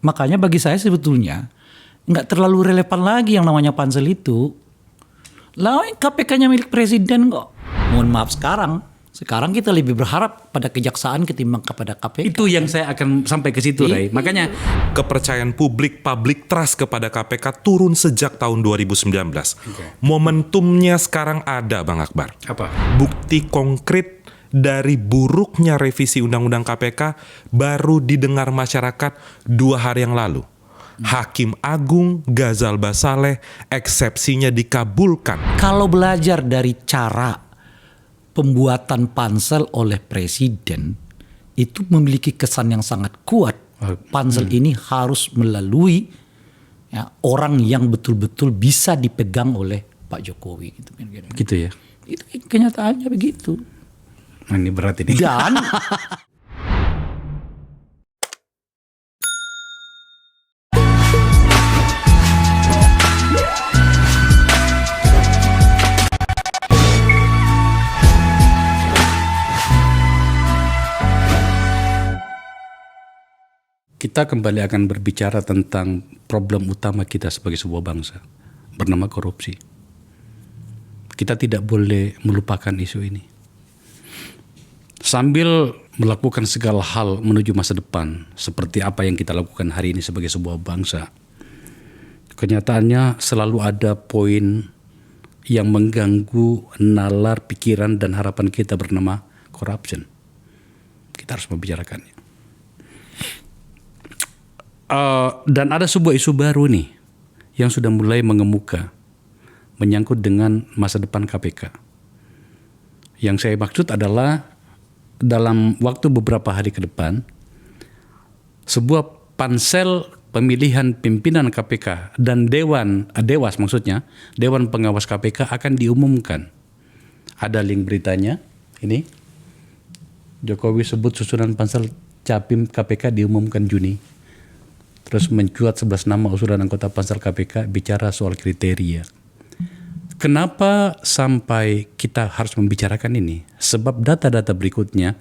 Makanya bagi saya sebetulnya nggak terlalu relevan lagi yang namanya pansel itu. Lah KPK-nya milik presiden kok. Mohon maaf sekarang kita lebih berharap pada kejaksaan ketimbang kepada KPK. Itu yang saya akan sampai ke situ, Ray. Makanya kepercayaan publik trust kepada KPK turun sejak tahun 2019. Momentumnya sekarang ada, Bang Akbar. apa? Bukti konkret dari buruknya revisi Undang-Undang KPK baru didengar masyarakat 2 hari yang lalu. Hakim Agung Ghazal Basaleh eksepsinya dikabulkan. Kalau belajar dari cara pembuatan pansel oleh presiden, itu memiliki kesan yang sangat kuat. Pansel ini harus melalui orang yang betul-betul bisa dipegang oleh Pak Jokowi. Gitu ya. Itu kenyataannya begitu. Nah, ini berat ini. Dan kita kembali akan berbicara tentang problem utama kita sebagai sebuah bangsa, bernama korupsi. Kita tidak boleh melupakan isu ini. Sambil melakukan segala hal menuju masa depan, seperti apa yang kita lakukan hari ini sebagai sebuah bangsa, kenyataannya selalu ada poin yang mengganggu nalar pikiran dan harapan kita bernama corruption. Kita harus membicarakannya. Dan ada sebuah isu baru nih yang sudah mulai mengemuka menyangkut dengan masa depan KPK. Yang saya maksud adalah dalam waktu beberapa hari ke depan, sebuah pansel pemilihan pimpinan KPK dan Dewas maksudnya, Dewan Pengawas KPK akan diumumkan. Ada link beritanya, ini. Jokowi sebut susunan pansel Capim KPK diumumkan Juni. Terus mencuat 11 nama usulan anggota pansel KPK bicara soal kriteria. Kenapa sampai kita harus membicarakan ini? Sebab data-data berikutnya,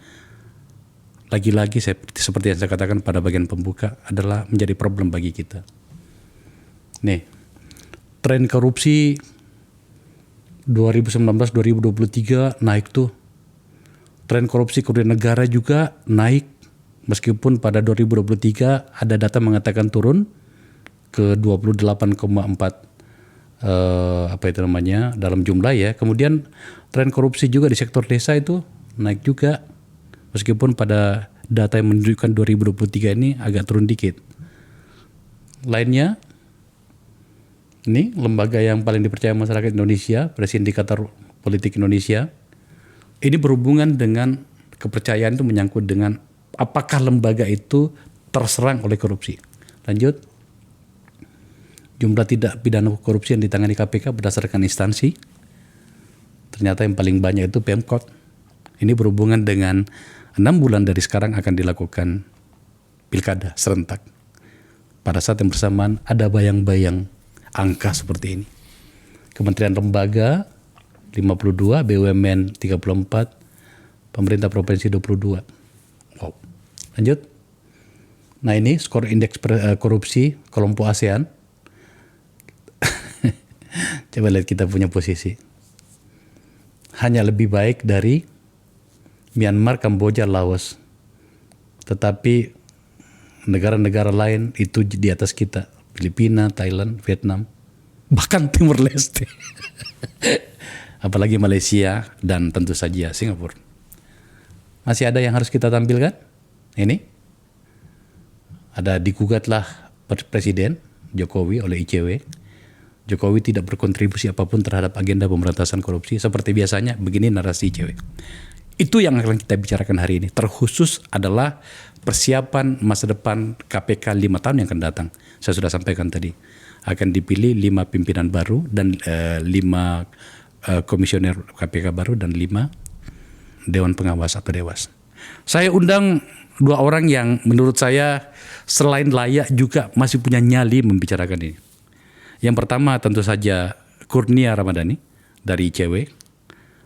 lagi-lagi seperti yang saya katakan pada bagian pembuka, adalah menjadi problem bagi kita. Nih, tren korupsi 2019-2023 naik tuh. Tren korupsi kerugian negara juga naik. Meskipun pada 2023 ada data mengatakan turun ke 28,4 dalam jumlah ya. Kemudian tren korupsi juga di sektor desa itu naik juga. Meskipun pada data yang menunjukkan 2023 ini agak turun dikit. Lainnya, ini lembaga yang paling dipercaya masyarakat Indonesia, Presiden Indikator Politik Indonesia. Ini berhubungan dengan kepercayaan itu menyangkut dengan apakah lembaga itu terserang oleh korupsi. Lanjut. Jumlah tidak pidana korupsi yang ditangani KPK berdasarkan instansi. Ternyata yang paling banyak itu Pemkot. Ini berhubungan dengan 6 bulan dari sekarang akan dilakukan pilkada serentak. Pada saat yang bersamaan ada bayang-bayang angka seperti ini. Kementerian lembaga 52, BUMN 34, pemerintah provinsi 22. Wow. Lanjut. Nah ini skor indeks korupsi kelompok ASEAN. Coba lihat kita punya posisi. Hanya lebih baik dari Myanmar, Kamboja, Laos. Tetapi negara-negara lain itu di atas kita. Filipina, Thailand, Vietnam. Bahkan Timur Leste. Apalagi Malaysia dan tentu saja Singapura. Masih ada yang harus kita tampilkan? Ini. Ada digugatlah Presiden Jokowi oleh ICW. Jokowi tidak berkontribusi apapun terhadap agenda pemberantasan korupsi. Seperti biasanya, begini narasi ICW. Itu yang akan kita bicarakan hari ini. Terkhusus adalah persiapan masa depan KPK 5 tahun yang akan datang. Saya sudah sampaikan tadi. Akan dipilih 5 pimpinan baru dan 5 komisioner KPK baru dan 5 Dewan Pengawas atau Dewas. Saya undang 2 orang yang menurut saya selain layak juga masih punya nyali membicarakan ini. Yang pertama tentu saja Kurnia Ramadhani dari ICW.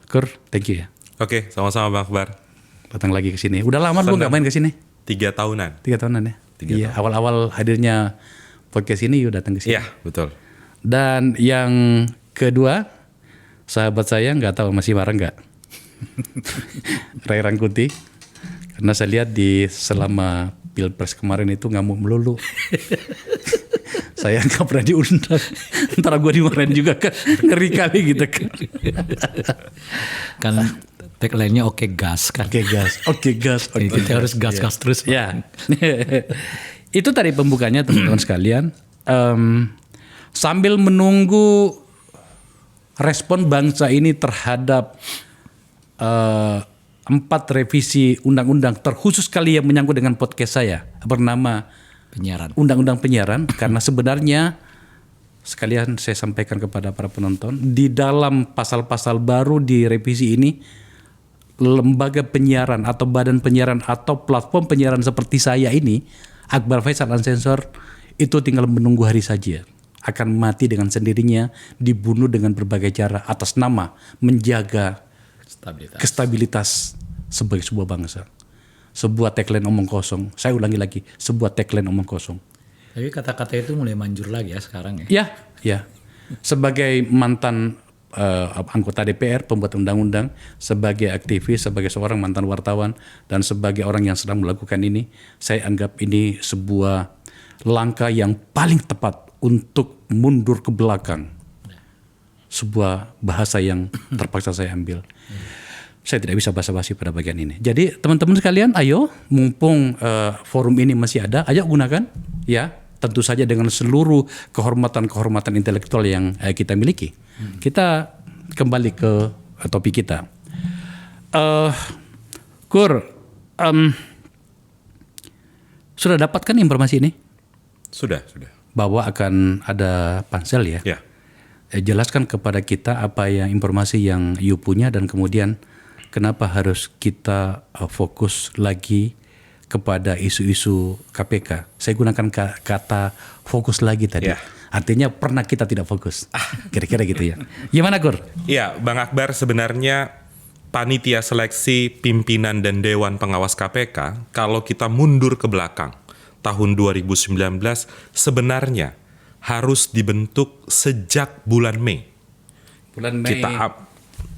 Kur, thank you ya. Oke, sama-sama Bang Akbar. Datang lagi ke sini. Udah lama lu nggak main ke sini? 3 tahunan. 3 tahunan ya. Iya, awal-awal hadirnya podcast ini you datang ke sini. Iya, betul. Dan yang kedua, sahabat saya nggak tahu masih marah nggak? Ray Rangkuti, karena saya lihat selama Pilpres kemarin itu ngamuk melulu. Saya nggak pernah diundang, ntar gue dimarahin juga kan, ngeri kali gitu kan. Kan tagline-nya oke gas kan. Oke gas. Kita harus gas-gas terus. Ya, itu tadi pembukanya teman-teman sekalian. Sambil menunggu respon bangsa ini terhadap 4 revisi undang-undang terkhusus kali yang menyangkut dengan podcast saya bernama Penyiaran. Undang-Undang Penyiaran, karena sebenarnya sekalian saya sampaikan kepada para penonton, di dalam pasal-pasal baru di revisi ini, lembaga penyiaran atau badan penyiaran atau platform penyiaran seperti saya ini, Akbar Faisal Unsensor, itu tinggal menunggu hari saja. Akan mati dengan sendirinya, dibunuh dengan berbagai cara atas nama menjaga kestabilitas sebagai sebuah bangsa. Sebuah tagline omong kosong. Saya ulangi lagi, sebuah tagline omong kosong. Tapi kata-kata itu mulai manjur lagi ya sekarang ya. Ya. Sebagai mantan anggota DPR, pembuat undang-undang, sebagai aktivis, sebagai seorang mantan wartawan, dan sebagai orang yang sedang melakukan ini, saya anggap ini sebuah langkah yang paling tepat untuk mundur ke belakang. Sebuah bahasa yang terpaksa saya ambil. Saya tidak bisa basa-basi pada bagian ini. Jadi teman-teman sekalian, ayo, mumpung forum ini masih ada, ayo gunakan, ya. Tentu saja dengan seluruh kehormatan intelektual yang kita miliki. Kita kembali ke topik kita. Kur, sudah dapatkan informasi ini? Sudah. Bahwa akan ada pansel ya? Ya. Jelaskan kepada kita apa yang informasi yang you punya dan kemudian kenapa harus kita fokus lagi kepada isu-isu KPK. Saya gunakan kata fokus lagi tadi. Ya. Artinya pernah kita tidak fokus. Kira-kira gitu ya. Gimana Kur? Iya, Bang Akbar, sebenarnya panitia seleksi pimpinan dan Dewan Pengawas KPK, kalau kita mundur ke belakang, tahun 2019 sebenarnya harus dibentuk sejak bulan Mei. Bulan Mei.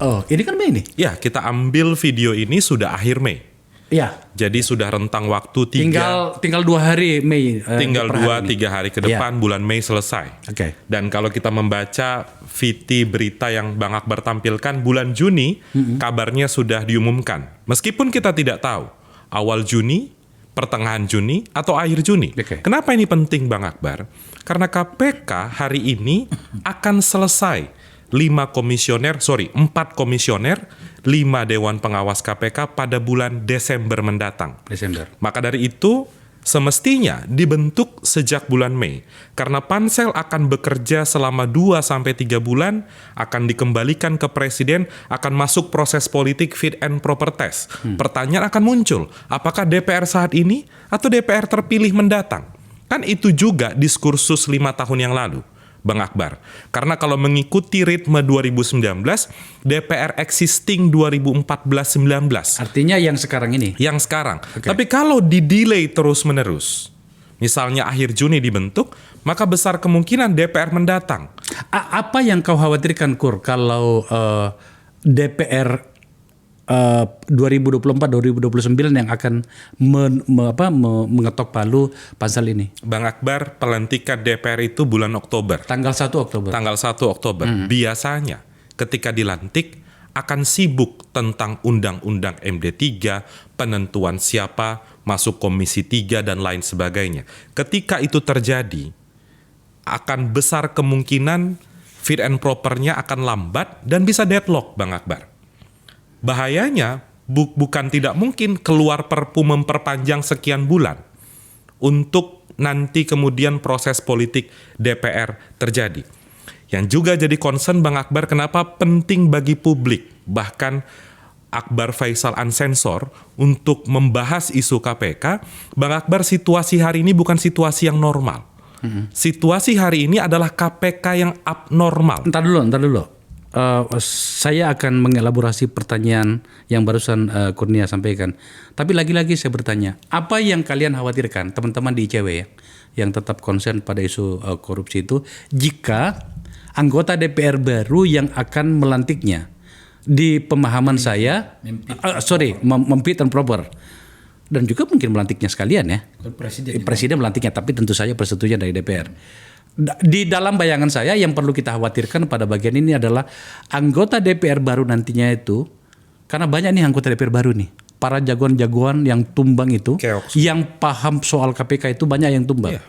Oh, ini kan Mei nih? Ya, kita ambil video ini sudah akhir Mei. Iya. Jadi sudah rentang waktu tinggal 2 hari Mei. Tinggal 2-3 hari ke depan bulan Mei selesai. Oke. Dan kalau kita membaca VT berita yang Bang Akbar tampilkan, bulan Juni kabarnya sudah diumumkan. Meskipun kita tidak tahu awal Juni, pertengahan Juni, atau akhir Juni. Okay. Kenapa ini penting Bang Akbar? Karena KPK hari ini akan selesai 4 komisioner, 5 Dewan Pengawas KPK pada bulan Desember mendatang. Maka dari itu, semestinya dibentuk sejak bulan Mei. Karena pansel akan bekerja selama 2-3 bulan, akan dikembalikan ke Presiden, akan masuk proses politik fit and proper test. Pertanyaan akan muncul, apakah DPR saat ini atau DPR terpilih mendatang? Kan itu juga diskursus 5 tahun yang lalu, Bang Akbar. Karena kalau mengikuti ritme 2019, DPR existing 2014-19. Artinya yang sekarang ini? Yang sekarang. Okay. Tapi kalau di-delay terus-menerus, misalnya akhir Juni dibentuk, maka besar kemungkinan DPR mendatang. Apa yang kau khawatirkan, Kur, kalau DPR 2024-2029 yang akan mengetok palu pansel ini? Bang Akbar, pelantikan DPR itu bulan Oktober. Tanggal 1 Oktober. Tanggal 1 Oktober. Biasanya ketika dilantik akan sibuk tentang undang-undang MD3, penentuan siapa masuk Komisi 3 dan lain sebagainya. Ketika itu terjadi, akan besar kemungkinan fit and propernya akan lambat dan bisa deadlock, Bang Akbar. Bahayanya bukan tidak mungkin keluar perpu memperpanjang sekian bulan untuk nanti kemudian proses politik DPR terjadi. Yang juga jadi concern Bang Akbar, kenapa penting bagi publik, bahkan Akbar Faisal Unsensor untuk membahas isu KPK, Bang Akbar, situasi hari ini bukan situasi yang normal. Situasi hari ini adalah KPK yang abnormal. Entar dulu. saya akan mengelaborasi pertanyaan yang barusan Kurnia sampaikan. Tapi lagi-lagi saya bertanya, apa yang kalian khawatirkan, teman-teman di ICW ya, yang tetap concern pada isu korupsi itu, jika anggota DPR baru yang akan melantiknya, di pemahaman saya, fit and proper, dan juga mungkin melantiknya sekalian ya, presiden melantiknya, tapi tentu saja persetujuan dari DPR. Di dalam bayangan saya yang perlu kita khawatirkan pada bagian ini adalah anggota DPR baru nantinya itu, karena banyak nih anggota DPR baru nih, para jagoan-jagoan yang tumbang itu, Keoks. yang paham soal KPK itu banyak yang tumbang.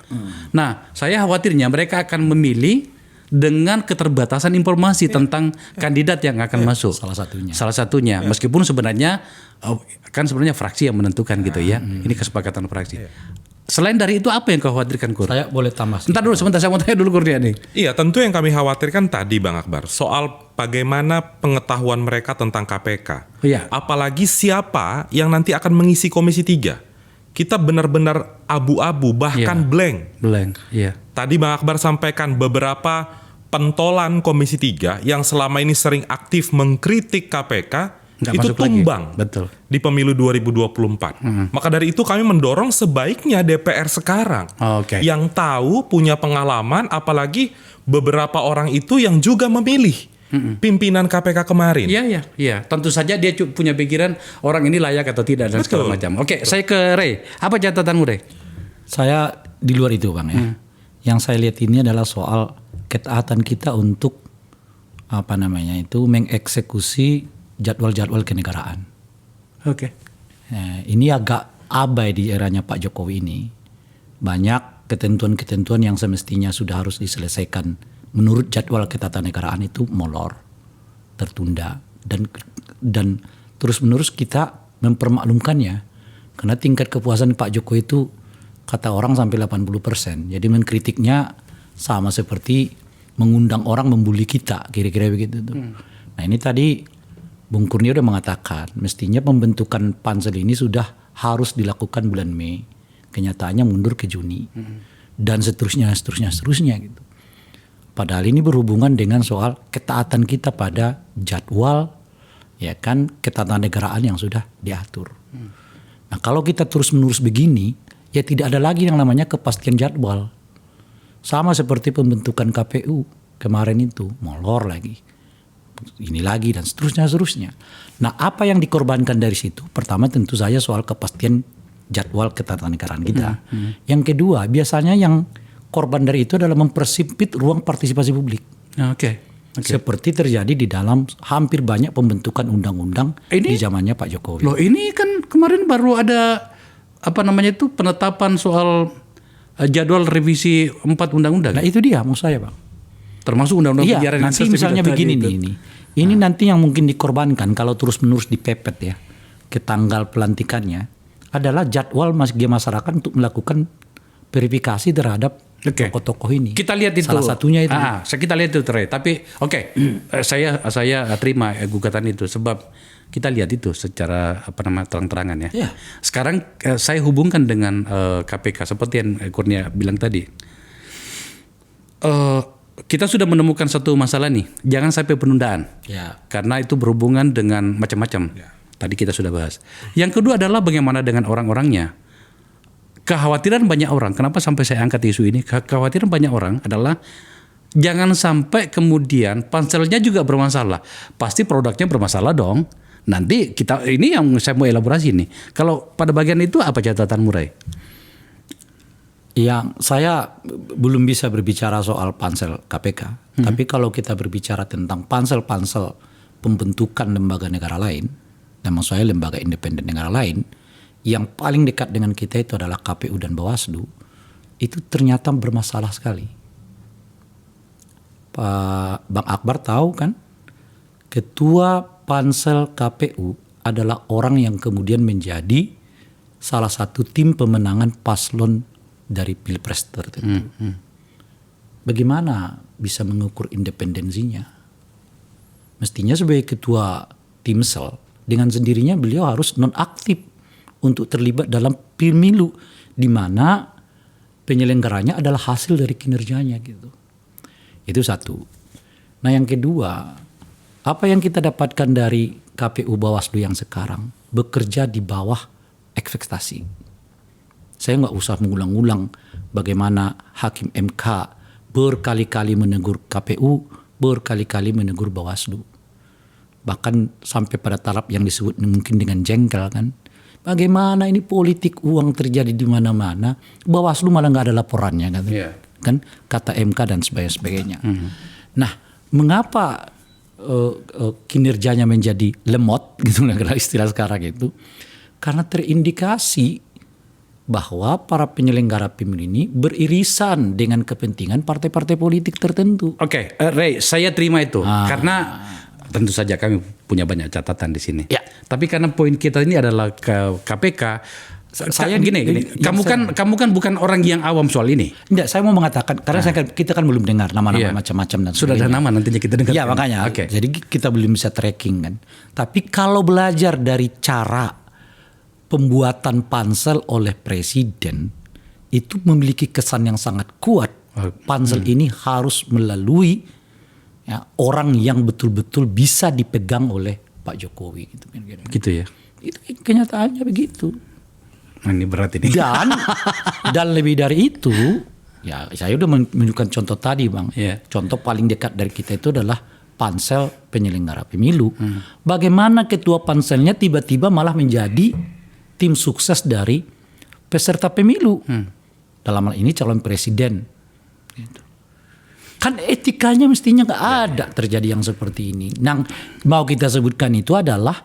Nah, saya khawatirnya mereka akan memilih dengan keterbatasan informasi tentang kandidat yang akan masuk. Salah satunya. Meskipun sebenarnya kan sebenarnya fraksi yang menentukan gitu ya. Ini kesepakatan fraksi. Selain dari itu apa yang kau khawatirkan, Kur? Saya boleh tambah. Entar dulu, sebentar saya mau tanya dulu Kurnia nih. Iya, tentu yang kami khawatirkan tadi Bang Akbar, soal bagaimana pengetahuan mereka tentang KPK. Iya. Apalagi siapa yang nanti akan mengisi Komisi 3. Kita benar-benar abu-abu, bahkan blank. Iya. Tadi Bang Akbar sampaikan beberapa pentolan Komisi 3 yang selama ini sering aktif mengkritik KPK, Nggak itu masuk lagi. tumbang Betul. di pemilu 2024. Maka dari itu kami mendorong sebaiknya DPR sekarang Oke. yang tahu, punya pengalaman, apalagi beberapa orang itu yang juga memilih pimpinan KPK kemarin. Iya. Tentu saja dia punya pikiran orang ini layak atau tidak dan segala macam. Oke, saya ke Ray. Apa catatanmu, Ray? Saya di luar itu Bang ya. Yang saya lihat ini adalah soal ketaatan kita untuk mengeksekusi jadwal-jadwal kenegaraan. Oke. Ini agak abai di eranya Pak Jokowi ini. Banyak ketentuan-ketentuan yang semestinya sudah harus diselesaikan menurut jadwal ketatanegaraan itu molor, tertunda, dan terus-menerus kita mempermaklumkannya. Karena tingkat kepuasan Pak Jokowi itu kata orang sampai 80%. Jadi mengkritiknya sama seperti mengundang orang membuli kita, kira-kira begitu tuh. Nah, ini tadi Bung Kurnia udah mengatakan mestinya pembentukan pansel ini sudah harus dilakukan bulan Mei. Kenyataannya mundur ke Juni. Dan seterusnya gitu. Padahal ini berhubungan dengan soal ketaatan kita pada jadwal, ya kan, ketatanegaraan yang sudah diatur. Nah, kalau kita terus-menerus begini, ya tidak ada lagi yang namanya kepastian jadwal. Sama seperti pembentukan KPU kemarin itu, molor lagi. Ini lagi dan seterusnya. Nah, apa yang dikorbankan dari situ? Pertama tentu saja soal kepastian jadwal ketatanegaraan kita. Yang kedua, biasanya yang korban dari itu adalah mempersempit ruang partisipasi publik. Oke. Seperti terjadi di dalam hampir banyak pembentukan undang-undang di zamannya Pak Jokowi. Loh, ini kan kemarin baru ada penetapan soal jadwal revisi 4 undang-undang. Nah, itu dia maksud saya, Bang. Termasuk undang-undang penjara. Nanti misalnya begini nih. Ini nanti yang mungkin dikorbankan kalau terus-menerus dipepet ya ke tanggal pelantikannya adalah jadwal masyarakat untuk melakukan verifikasi terhadap tokoh-tokoh ini. Kita lihat itu. Salah satunya itu. Kita lihat itu, Ray. Tapi saya terima gugatan itu sebab kita lihat itu secara terang-terangan ya. Sekarang saya hubungkan dengan KPK seperti yang Kurnia bilang tadi. Kita sudah menemukan satu masalah nih, jangan sampai penundaan, karena itu berhubungan dengan macam-macam. Tadi kita sudah bahas. Yang kedua adalah bagaimana dengan orang-orangnya. Kekhawatiran banyak orang, kenapa sampai saya angkat isu ini? Kekhawatiran banyak orang adalah jangan sampai kemudian panselnya juga bermasalah. Pasti produknya bermasalah dong. Nanti ini yang saya mau elaborasi nih. Kalau pada bagian itu apa catatan Ray? Yang saya belum bisa berbicara soal pansel KPK, tapi kalau kita berbicara tentang pansel-pansel pembentukan lembaga negara lain, dan maksud saya lembaga independen negara lain, yang paling dekat dengan kita itu adalah KPU dan Bawaslu, itu ternyata bermasalah sekali. Pak Bang Akbar tahu kan, ketua pansel KPU adalah orang yang kemudian menjadi salah satu tim pemenangan paslon dari pilpres tertentu. Bagaimana bisa mengukur independensinya? Mestinya sebagai ketua timsel, dengan sendirinya beliau harus nonaktif untuk terlibat dalam pemilu di mana penyelenggaranya adalah hasil dari kinerjanya gitu. Itu satu. Nah, yang kedua, Apa yang kita dapatkan dari KPU Bawaslu yang sekarang bekerja di bawah ekspektasi. Saya nggak usah mengulang-ulang bagaimana Hakim MK berkali-kali menegur KPU, berkali-kali menegur Bawaslu. Bahkan sampai pada taraf yang disebut mungkin dengan jengkel kan. Bagaimana ini politik uang terjadi di mana-mana, Bawaslu malah nggak ada laporannya kan. Yeah. Kan kata MK dan sebagainya. Nah, mengapa kinerjanya menjadi lemot gitu lah istilah sekarang itu? Karena terindikasi bahwa para penyelenggara pemilu ini beririsan dengan kepentingan partai-partai politik tertentu. Oke, Ray, saya terima itu karena tentu saja kami punya banyak catatan di sini. Ya. Tapi karena poin kita ini adalah ke KPK, saya gini. Kamu kan bukan orang yang awam soal ini. Enggak, saya mau mengatakan karena kita kan belum dengar nama-nama macam-macam dan sudah ada nama nantinya kita dengar. Iya, makanya. Okay. Jadi kita belum bisa tracking kan. Tapi kalau belajar dari cara pembuatan pansel oleh presiden itu memiliki kesan yang sangat kuat. Pansel ini harus melalui orang yang betul-betul bisa dipegang oleh Pak Jokowi. Gitu ya. Itu kenyataannya begitu. Nah, ini berat ini. Dan lebih dari itu, ya saya udah menunjukkan contoh tadi Bang. Yeah. Contoh paling dekat dari kita itu adalah pansel penyelenggara pemilu. Bagaimana ketua panselnya tiba-tiba malah menjadi tim sukses dari peserta pemilu. Dalam hal ini calon presiden. Gitu. Kan etikanya mestinya nggak ada terjadi yang seperti ini. Yang mau kita sebutkan itu adalah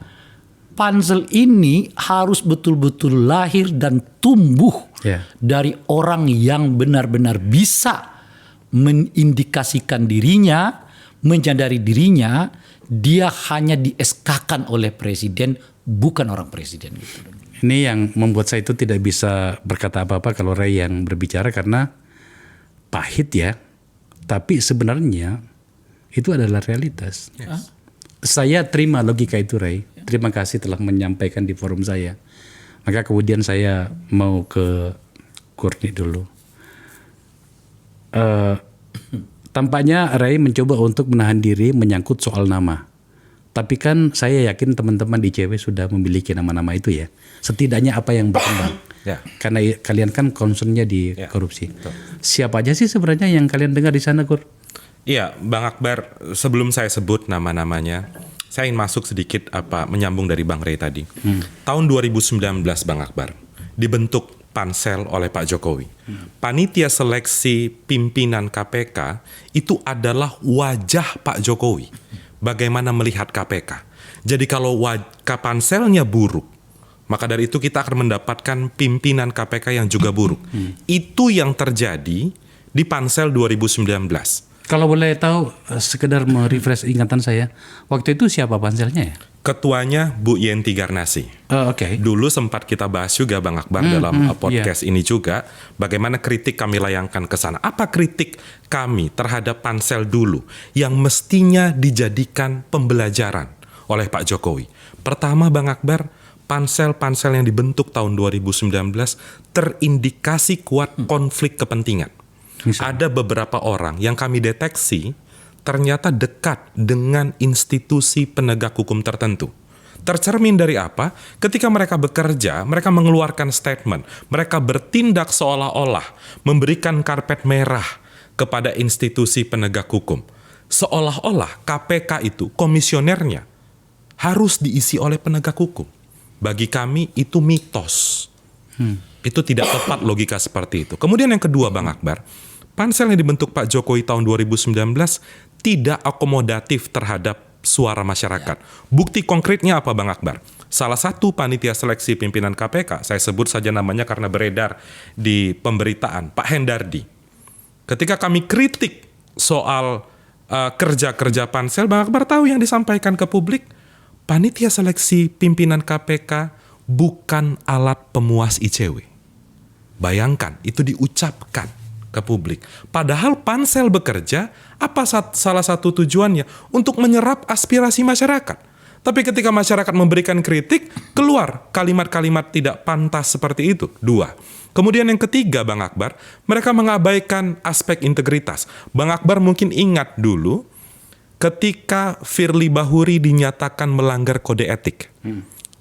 pansel ini harus betul-betul lahir dan tumbuh dari orang yang benar-benar bisa mengindikasikan dirinya, menyadari dirinya, dia hanya di-SK-kan oleh presiden, bukan orang presiden. Gitu. Ini yang membuat saya itu tidak bisa berkata apa-apa kalau Ray yang berbicara karena pahit ya. Tapi sebenarnya itu adalah realitas. Yes. Saya terima logika itu Ray. Terima kasih telah menyampaikan di forum saya. Maka kemudian saya mau ke Kurni dulu. Tampaknya Ray mencoba untuk menahan diri menyangkut soal nama. Tapi kan saya yakin teman-teman di ICW sudah memiliki nama-nama itu ya. Setidaknya apa yang berkembang. Karena kalian kan concernnya di korupsi. Betul. Siapa aja sih sebenarnya yang kalian dengar di sana, Kur? Iya, Bang Akbar, sebelum saya sebut nama-namanya, saya ingin masuk sedikit menyambung dari Bang Ray tadi. Tahun 2019 Bang Akbar, dibentuk pansel oleh Pak Jokowi. Panitia seleksi pimpinan KPK itu adalah wajah Pak Jokowi. Bagaimana melihat KPK. Jadi kalau panselnya buruk, maka dari itu kita akan mendapatkan pimpinan KPK yang juga buruk. Itu yang terjadi di pansel 2019. Kalau boleh tahu, sekedar merefresh ingatan saya, waktu itu siapa panselnya ya? Ketuanya Bu Yenti Garnasi. Oke. Dulu sempat kita bahas juga Bang Akbar dalam podcast ini juga, bagaimana kritik kami layangkan ke sana. Apa kritik kami terhadap pansel dulu yang mestinya dijadikan pembelajaran oleh Pak Jokowi? Pertama Bang Akbar, pansel-pansel yang dibentuk tahun 2019 terindikasi kuat konflik kepentingan. Ada beberapa orang yang kami deteksi ternyata dekat dengan institusi penegak hukum tertentu. Tercermin dari apa? Ketika mereka bekerja, mereka mengeluarkan statement. Mereka bertindak seolah-olah memberikan karpet merah kepada institusi penegak hukum. Seolah-olah KPK itu komisionernya harus diisi oleh penegak hukum. Bagi kami itu mitos. Itu tidak tepat logika seperti itu. Kemudian yang kedua Bang Akbar, pansel yang dibentuk Pak Jokowi tahun 2019 tidak akomodatif terhadap suara masyarakat. Bukti konkretnya apa Bang Akbar? Salah satu panitia seleksi pimpinan KPK, saya sebut saja namanya karena beredar di pemberitaan, Pak Hendardi. Ketika kami kritik soal kerja-kerja pansel, Bang Akbar tahu yang disampaikan ke publik, panitia seleksi pimpinan KPK bukan alat pemuas ICW. Bayangkan, itu diucapkan ke publik. Padahal pansel bekerja, apa salah satu tujuannya? Untuk menyerap aspirasi masyarakat. Tapi ketika masyarakat memberikan kritik, keluar kalimat-kalimat tidak pantas seperti itu. 2. Kemudian yang ketiga Bang Akbar, mereka mengabaikan aspek integritas. Bang Akbar mungkin ingat dulu, ketika Firly Bahuri dinyatakan melanggar kode etik.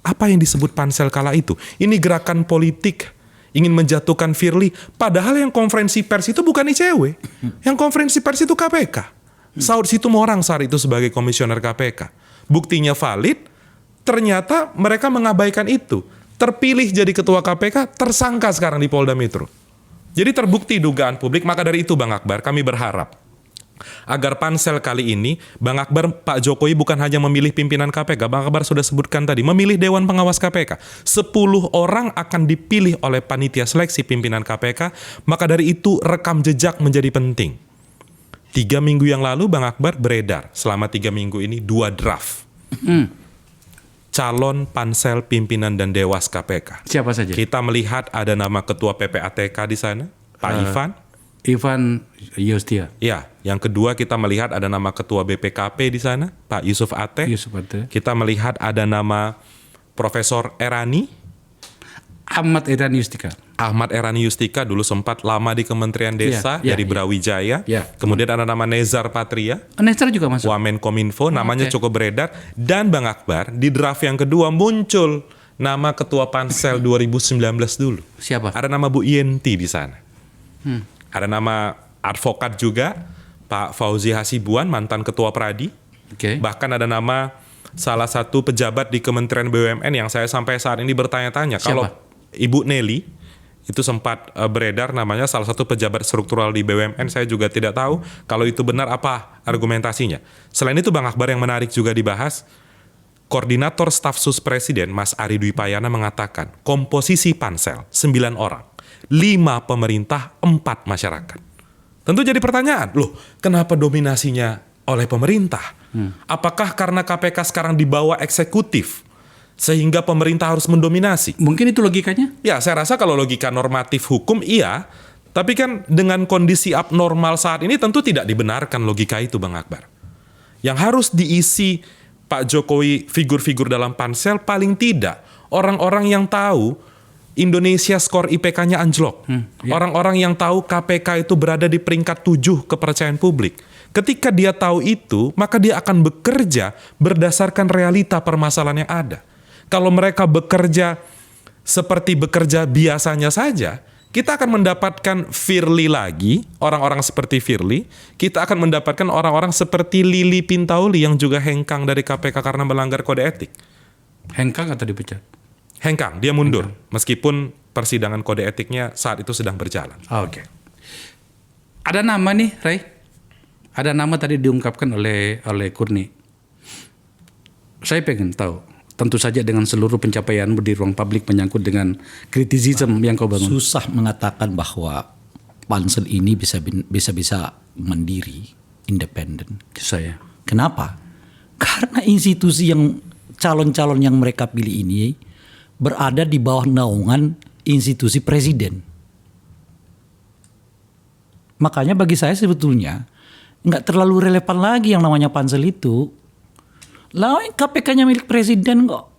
Apa yang disebut pansel kala itu? Ini gerakan politik ingin menjatuhkan Firly, padahal yang konferensi pers itu bukan ICW. Yang konferensi pers itu KPK. Saud Situmorang saat itu sebagai komisioner KPK. Buktinya valid, ternyata mereka mengabaikan itu. Terpilih jadi ketua KPK, tersangka sekarang di Polda Metro. Jadi terbukti dugaan publik, maka dari itu Bang Akbar, kami berharap agar pansel kali ini, Bang Akbar, Pak Jokowi bukan hanya memilih pimpinan KPK, Bang Akbar sudah sebutkan tadi, memilih Dewan Pengawas KPK. 10 orang akan dipilih oleh panitia seleksi pimpinan KPK, maka dari itu rekam jejak menjadi penting. 3 minggu yang lalu Bang Akbar beredar selama 3 minggu ini 2 draft. Calon pansel pimpinan dan dewas KPK. Siapa saja? Kita melihat ada nama ketua PPATK di sana, Pak Ivan Yostia. Ya, yang kedua kita melihat ada nama ketua BPKP di sana, Pak Yusuf Ateh. Kita melihat ada nama Profesor Erani. Ahmad Erani Yustika. Ahmad Erani Yustika dulu sempat lama di Kementerian Desa dari Brawijaya. Kemudian ada nama Nezar Patria. Nezar juga masuk. Wamenkominfo, namanya cukup beredar. Dan Bang Akbar, di draft yang kedua muncul nama ketua pansel 2019 dulu. Siapa? Ada nama Bu Yenti di sana. Ada nama advokat juga, Pak Fauzi Hasibuan, mantan ketua Pradi. Bahkan ada nama salah satu pejabat di Kementerian BUMN yang saya sampai saat ini bertanya-tanya. Kalau Ibu Nelly, itu sempat beredar namanya salah satu pejabat struktural di BUMN, saya juga tidak tahu kalau itu benar apa argumentasinya. Selain itu Bang Akbar, yang menarik juga dibahas, Koordinator Staf Sus Presiden Mas Ari Dwi Payana mengatakan komposisi pansel 9 orang, 5 pemerintah, 4 masyarakat. Tentu jadi pertanyaan, loh kenapa dominasinya oleh pemerintah? Apakah karena KPK sekarang di bawah eksekutif sehingga pemerintah harus mendominasi? Mungkin itu logikanya? Ya, saya rasa kalau logika normatif hukum iya, tapi kan dengan kondisi abnormal saat ini tentu tidak dibenarkan logika itu Bang Akbar. Yang harus diisi Pak Jokowi figur-figur dalam pansel paling tidak orang-orang yang tahu Indonesia skor IPK-nya anjlok. Orang-orang yang tahu KPK itu berada di peringkat 7 kepercayaan publik. Ketika dia tahu itu, maka dia akan bekerja berdasarkan realita permasalahan yang ada. Kalau mereka bekerja seperti bekerja biasanya saja, kita akan mendapatkan Firly lagi, orang-orang seperti Firly. Kita akan mendapatkan orang-orang seperti Lili Pintauli yang juga hengkang dari KPK karena melanggar kode etik. Hengkang atau dipecat? Hengkang, dia mundur. Meskipun persidangan kode etiknya saat itu sedang berjalan. Oke. Ada nama nih, Ray. Ada nama tadi diungkapkan oleh Kurni. Saya pengen tahu, tentu saja dengan seluruh pencapaian di ruang publik menyangkut dengan kritisisme yang kau bangun. Susah mengatakan bahwa pansel ini bisa mandiri, independen. Saya. Kenapa? Karena institusi yang calon-calon yang mereka pilih ini berada di bawah naungan institusi presiden. Makanya bagi saya sebetulnya nggak terlalu relevan lagi yang namanya pansel itu. Lah KPK-nya milik presiden kok.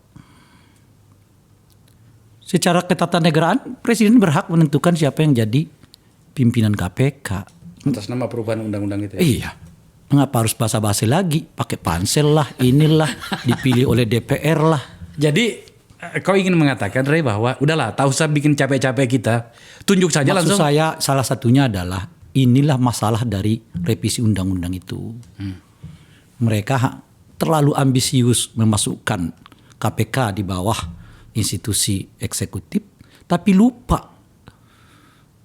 Secara ketatanegaraan presiden berhak menentukan siapa yang jadi pimpinan KPK. Atas nama perubahan undang-undang itu ya? Iya. Mengapa harus basa-basi lagi? Pakai pansel lah, inilah, dipilih oleh DPR lah. Jadi kau ingin mengatakan Ray bahwa udahlah, tak usah bikin capek-capek kita. Tunjuk saja Maksud langsung. saya salah satunya adalah inilah masalah dari revisi undang-undang itu. Mereka terlalu ambisius memasukkan KPK di bawah institusi eksekutif, tapi lupa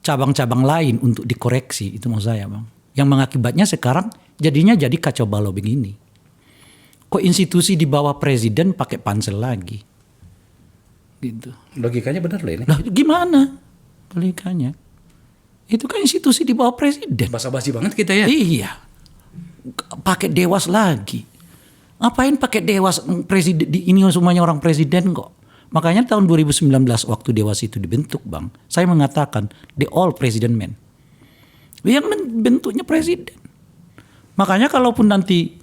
cabang-cabang lain untuk dikoreksi. Itu maksud saya, Bang. Yang mengakibatnya sekarang jadinya jadi kacau balau begini. Kok institusi di bawah presiden pakai pansel lagi? Gitu. Logikanya benar loh ini. Lah gimana logikanya? Itu kan institusi di bawah presiden. Basa-basi banget kita ya. Iya. Pakai dewas lagi. Ngapain pakai dewas presiden? Ini semuanya orang presiden kok. Makanya tahun 2019 waktu dewas itu dibentuk, Bang, saya mengatakan the all president men. Yang bentuknya presiden. Makanya kalaupun nanti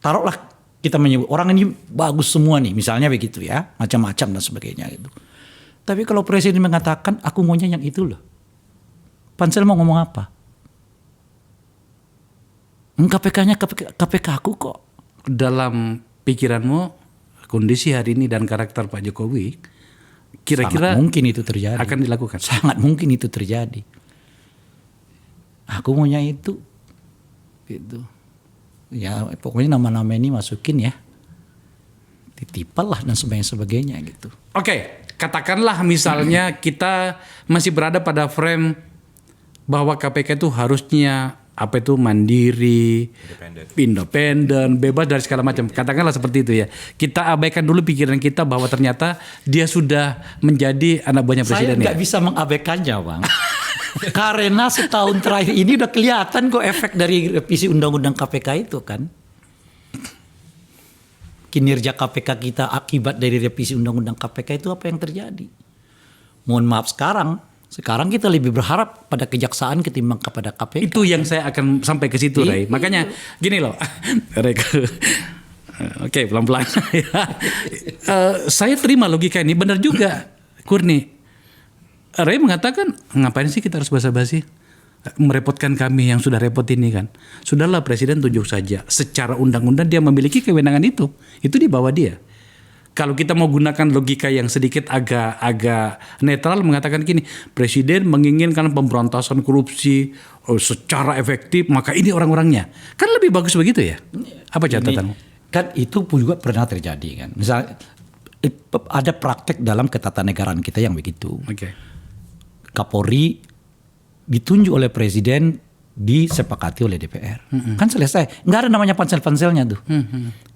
taruhlah kita menyebut orang ini bagus semua nih, misalnya begitu ya, macam-macam dan sebagainya itu. Tapi kalau presiden mengatakan aku maunya yang itu loh, pansel mau ngomong apa? KPK-nya KPK aku kok. Dalam pikiranmu kondisi hari ini dan karakter Pak Jokowi kira-kira Sangat mungkin itu terjadi. akan dilakukan. Sangat mungkin itu terjadi. Aku maunya itu. Gitu. Ya pokoknya nama-nama ini masukin ya. Ditipal lah dan sebagainya gitu. Oke, katakanlah misalnya kita masih berada pada frame bahwa KPK itu harusnya apa itu mandiri, independen, bebas dari segala macam. Katakanlah seperti itu ya. Kita abaikan dulu pikiran kita bahwa ternyata dia sudah menjadi anak buahnya Saya presiden. nggak bisa mengabaikannya, Bang. Karena setahun terakhir ini udah kelihatan kok efek dari revisi undang-undang KPK itu kan. Kinerja KPK kita akibat dari revisi undang-undang KPK itu apa yang terjadi? Mohon maaf sekarang kita lebih berharap pada kejaksaan ketimbang kepada KPK. Itu yang saya akan sampai ke situ, Ray. Makanya gini loh, Ray. Oke, pelan-pelan. Saya terima logika ini, benar juga, Kurni. Ray mengatakan, ngapain sih kita harus basa-basi? Merepotkan kami yang sudah repot ini kan. Sudahlah presiden tunjuk saja. Secara undang-undang dia memiliki kewenangan itu. Itu di bawah dia. Kalau kita mau gunakan logika yang sedikit agak netral mengatakan gini, presiden menginginkan pemberantasan korupsi secara efektif, maka ini orang-orangnya. Kan lebih bagus begitu ya? Apa catatanmu? Kan itu pun juga pernah terjadi kan. Misalnya ada praktek dalam ketatanegaraan kita yang begitu. Oke. Kapolri ditunjuk oleh presiden, disepakati oleh DPR. Kan selesai. Nggak ada namanya pansel-panselnya tuh.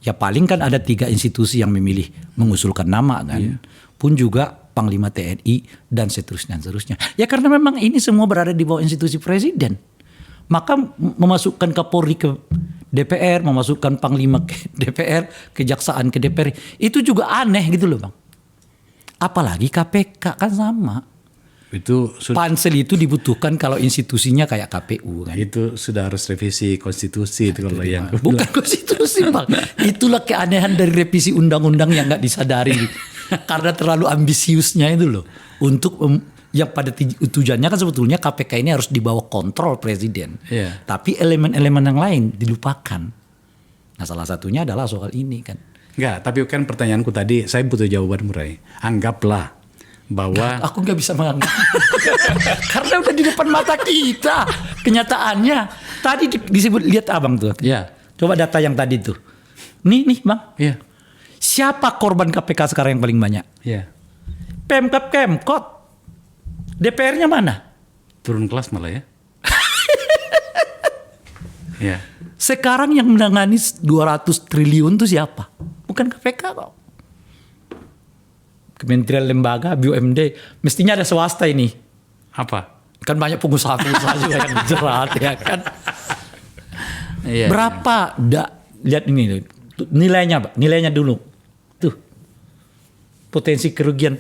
Ya paling kan ada 3 institusi yang memilih mengusulkan nama kan. Pun juga Panglima TNI dan seterusnya. Ya karena memang ini semua berada di bawah institusi presiden. Maka memasukkan Kapolri ke DPR, memasukkan Panglima ke DPR, Kejaksaan ke DPR. Itu juga aneh gitu loh Bang. Apalagi KPK kan sama. Itu Pansel itu dibutuhkan kalau institusinya kayak KPU kan. itu sudah harus revisi konstitusi itu kalau yang Bukan konstitusi Bang. Itulah keanehan dari revisi undang-undang yang nggak disadari. Karena terlalu ambisiusnya itu loh. Untuk yang pada tujuannya kan sebetulnya KPK ini harus dibawa kontrol presiden. Iya. Tapi elemen-elemen yang lain dilupakan. Nah salah satunya adalah soal ini kan. Enggak, tapi kan pertanyaanku tadi saya butuh jawaban Murai. Anggaplah bahwa Aku nggak bisa menganggap. Karena udah di depan mata kita kenyataannya. Tadi disebut, lihat abang tuh. ya, Coba data yang tadi tuh. Nih Bang. ya, Siapa korban KPK sekarang yang paling banyak? ya, Pemkab Kemkot. DPR-nya mana? turun kelas malah ya. Ya, Sekarang yang menangani 200 triliun itu siapa? Bukan KPK kok. Kementerian lembaga, BUMD. Mestinya ada swasta ini. apa? Kan banyak pengusaha-pengusaha juga yang dijerat ya kan. Iya. Berapa? Lihat ini. Nilainya dulu. Tuh. Potensi kerugian.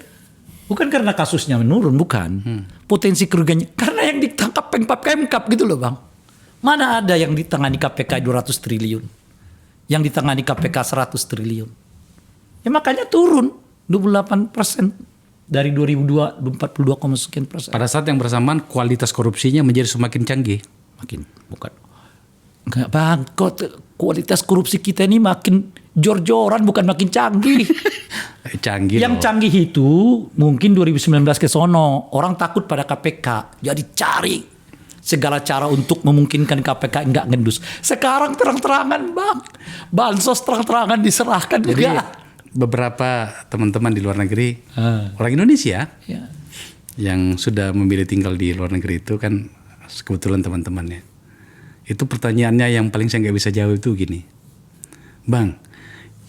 Bukan karena kasusnya menurun, bukan. Potensi kerugiannya. Karena yang ditangkap Pemkap gitu loh Bang. Mana ada yang ditangani KPK 200 triliun. Yang ditangani KPK 100 triliun. Ya makanya turun 28% dari 2002 42, sekian persen. Pada saat yang bersamaan kualitas korupsinya menjadi semakin canggih. Makin bukan. Enggak Bang, kualitas korupsi kita ini makin jor-joran bukan makin canggih. Canggih. Yang loh. canggih itu mungkin 2019 ke sono, orang takut pada KPK. Jadi cari segala cara untuk memungkinkan KPK enggak ngendus. Sekarang terang-terangan Bang. Bansos terang-terangan diserahkan Jadi juga. beberapa teman-teman di luar negeri, orang Indonesia Ya. yang sudah memilih tinggal di luar negeri itu kan kebetulan teman-temannya. Itu pertanyaannya yang paling saya nggak bisa jawab itu gini, Bang,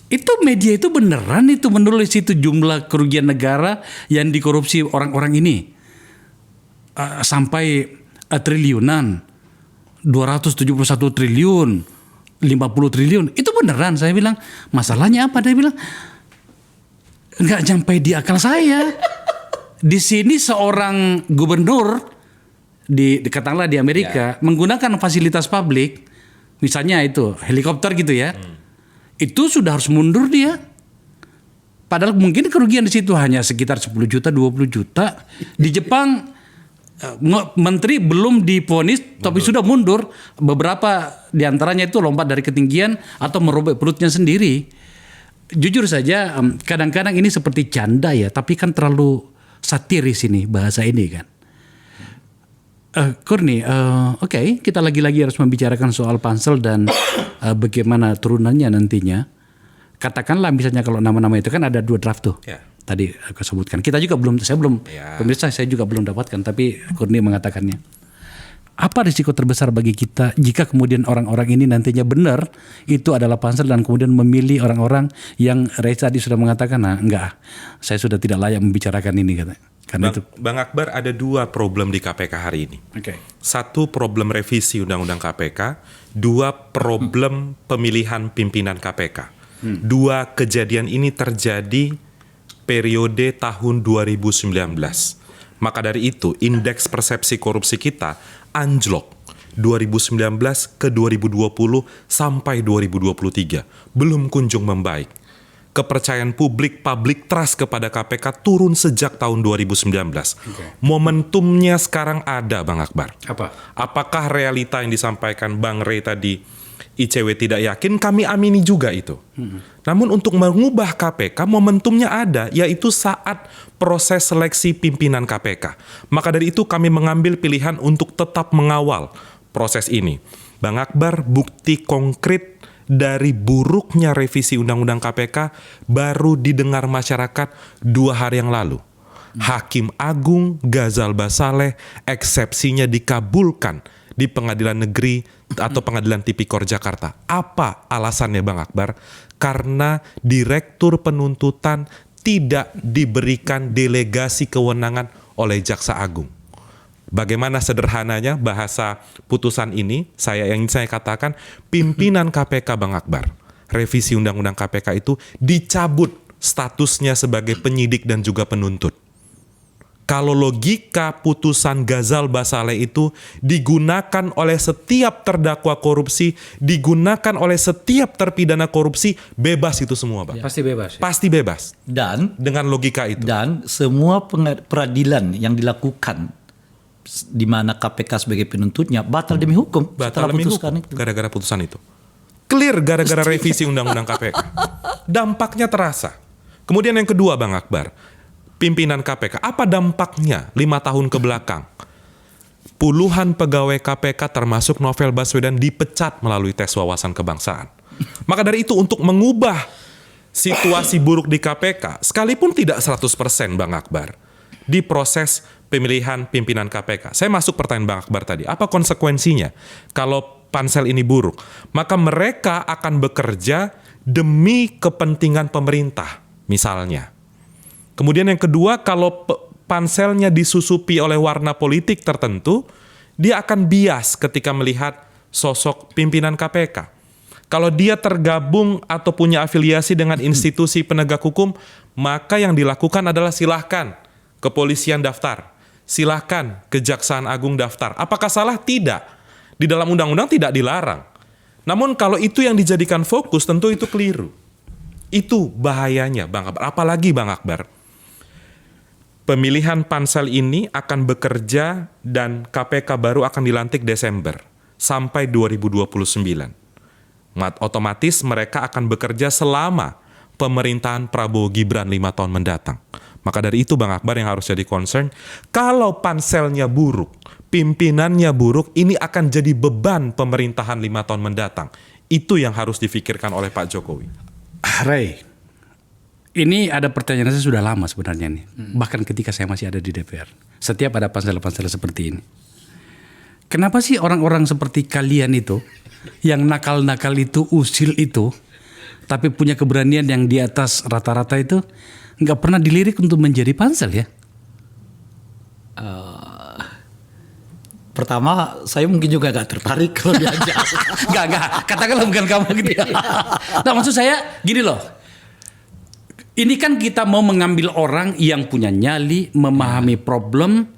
itu media itu beneran itu menulis itu jumlah kerugian negara yang dikorupsi orang-orang ini sampai triliunan, 271 triliun, 50 triliun, itu beneran? Saya bilang, masalahnya apa? Dia bilang, nggak sampai di akal saya. Di sini seorang gubernur katakanlah di Amerika menggunakan fasilitas publik, misalnya itu helikopter gitu ya, itu sudah harus mundur dia. Padahal mungkin kerugian di situ hanya sekitar 10 juta, 20 juta. Di Jepang menteri belum divonis tapi sudah mundur. Beberapa diantaranya itu lompat dari ketinggian atau merobek perutnya sendiri. Jujur saja kadang-kadang ini seperti canda ya, tapi kan terlalu satiris ini bahasa ini kan. Kurni, oke, kita lagi-lagi harus membicarakan soal pansel dan bagaimana turunannya nantinya. Katakanlah misalnya kalau nama-nama itu kan ada 2 draft tuh. Ya. Tadi aku sebutkan. Pemirsa saya juga belum dapatkan, tapi Kurni mengatakannya. Apa risiko terbesar bagi kita jika kemudian orang-orang ini nantinya benar itu adalah pansel dan kemudian memilih orang-orang yang Ray tadi sudah mengatakan, nah enggak, saya sudah tidak layak membicarakan ini katanya. Karena itu. Bang Akbar, ada 2 problem di KPK hari ini. Oke. 1 problem revisi Undang-Undang KPK, 2 problem pemilihan pimpinan KPK. 2 kejadian ini terjadi periode tahun 2019. Maka dari itu, indeks persepsi korupsi kita anjlok 2019 ke 2020 sampai 2023. Belum kunjung membaik. Kepercayaan publik trust kepada KPK turun sejak tahun 2019. Momentumnya sekarang ada, Bang Akbar. Apa? Apakah realita yang disampaikan Bang Ray tadi, ICW tidak yakin, kami amini juga itu. Namun untuk mengubah KPK, momentumnya ada, yaitu saat proses seleksi pimpinan KPK. Maka dari itu kami mengambil pilihan untuk tetap mengawal proses ini. Bang Akbar, bukti konkret dari buruknya revisi Undang-Undang KPK baru didengar masyarakat 2 hari yang lalu. Hakim Agung Ghazal Basaleh eksepsinya dikabulkan di Pengadilan Negeri atau Pengadilan Tipikor Jakarta. Apa alasannya, Bang Akbar? Karena Direktur Penuntutan tidak diberikan delegasi kewenangan oleh Jaksa Agung. Bagaimana sederhananya bahasa putusan ini? Saya katakan, pimpinan KPK, Bang Akbar, revisi Undang-Undang KPK itu dicabut statusnya sebagai penyidik dan juga penuntut. Kalau logika putusan Ghazal Basaleh itu digunakan oleh setiap terdakwa korupsi, digunakan oleh setiap terpidana korupsi, bebas itu semua, Bang. Pasti bebas. Pasti bebas. Dan Dengan logika itu. Dan semua peradilan yang dilakukan di mana KPK sebagai penuntutnya batal demi hukum Batal setelah demi putuskan hukum itu. gara-gara putusan itu. Clear gara-gara revisi Undang-Undang KPK. Dampaknya terasa. Kemudian yang kedua, Bang Akbar, pimpinan KPK. Apa dampaknya 5 tahun ke belakang? Puluhan pegawai KPK termasuk Novel Baswedan dipecat melalui tes wawasan kebangsaan. Maka dari itu untuk mengubah situasi buruk di KPK, sekalipun tidak 100%, Bang Akbar, di proses pemilihan pimpinan KPK. Saya masuk pertanyaan Bang Akbar tadi. Apa konsekuensinya kalau pansel ini buruk? Maka mereka akan bekerja demi kepentingan pemerintah, misalnya. Kemudian yang kedua, kalau panselnya disusupi oleh warna politik tertentu, dia akan bias ketika melihat sosok pimpinan KPK. Kalau dia tergabung atau punya afiliasi dengan institusi penegak hukum, maka yang dilakukan adalah silahkan kepolisian daftar, silahkan Kejaksaan Agung daftar. Apakah salah? Tidak. Di dalam undang-undang tidak dilarang. Namun kalau itu yang dijadikan fokus, tentu itu keliru. Itu bahayanya, Bang Akbar. Apalagi, Bang Akbar, pemilihan pansel ini akan bekerja dan KPK baru akan dilantik Desember sampai 2029. Otomatis mereka akan bekerja selama pemerintahan Prabowo Gibran 5 tahun mendatang. Maka dari itu, Bang Akbar, yang harus jadi concern, kalau panselnya buruk, pimpinannya buruk, ini akan jadi beban pemerintahan 5 tahun mendatang. Itu yang harus difikirkan oleh Pak Jokowi. Ray, ini ada pertanyaan saya sudah lama sebenarnya nih. Bahkan ketika saya masih ada di DPR. Setiap ada pansel-pansel seperti ini. Kenapa sih orang-orang seperti kalian itu, yang nakal-nakal itu, usil itu, tapi punya keberanian yang di atas rata-rata itu, nggak pernah dilirik untuk menjadi pansel ya? Pertama, saya mungkin juga gak tertarik kalau diajak. Nggak, katakanlah bukan kamu gitu ya. Nah, maksud saya gini loh. Ini kan kita mau mengambil orang yang punya nyali, memahami problem,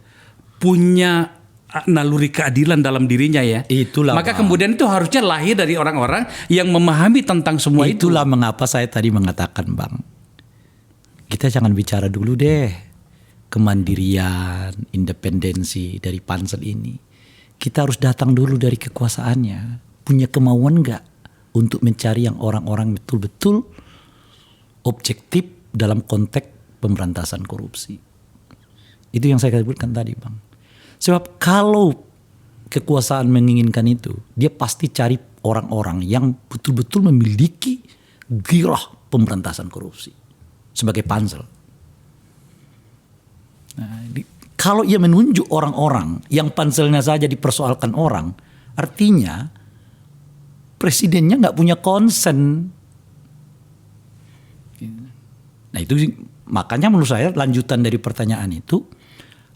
punya naluri keadilan dalam dirinya ya. Itulah. Maka kemudian itu harusnya lahir dari orang-orang yang memahami tentang semua itu. Itulah mengapa saya tadi mengatakan, Bang, kita jangan bicara dulu deh. kemandirian, independensi dari pansel ini, kita harus datang dulu dari kekuasaannya. Punya kemauan nggak untuk mencari yang orang-orang betul-betul objektif dalam konteks pemberantasan korupsi. Itu yang saya sebutkan tadi, Bang. Sebab kalau kekuasaan menginginkan itu, dia pasti cari orang-orang yang betul-betul memiliki gairah pemberantasan korupsi sebagai pansel. Nah, kalau ia menunjuk orang-orang yang panselnya saja dipersoalkan orang, artinya presidennya nggak punya konsen. Nah itu makanya menurut saya lanjutan dari pertanyaan itu,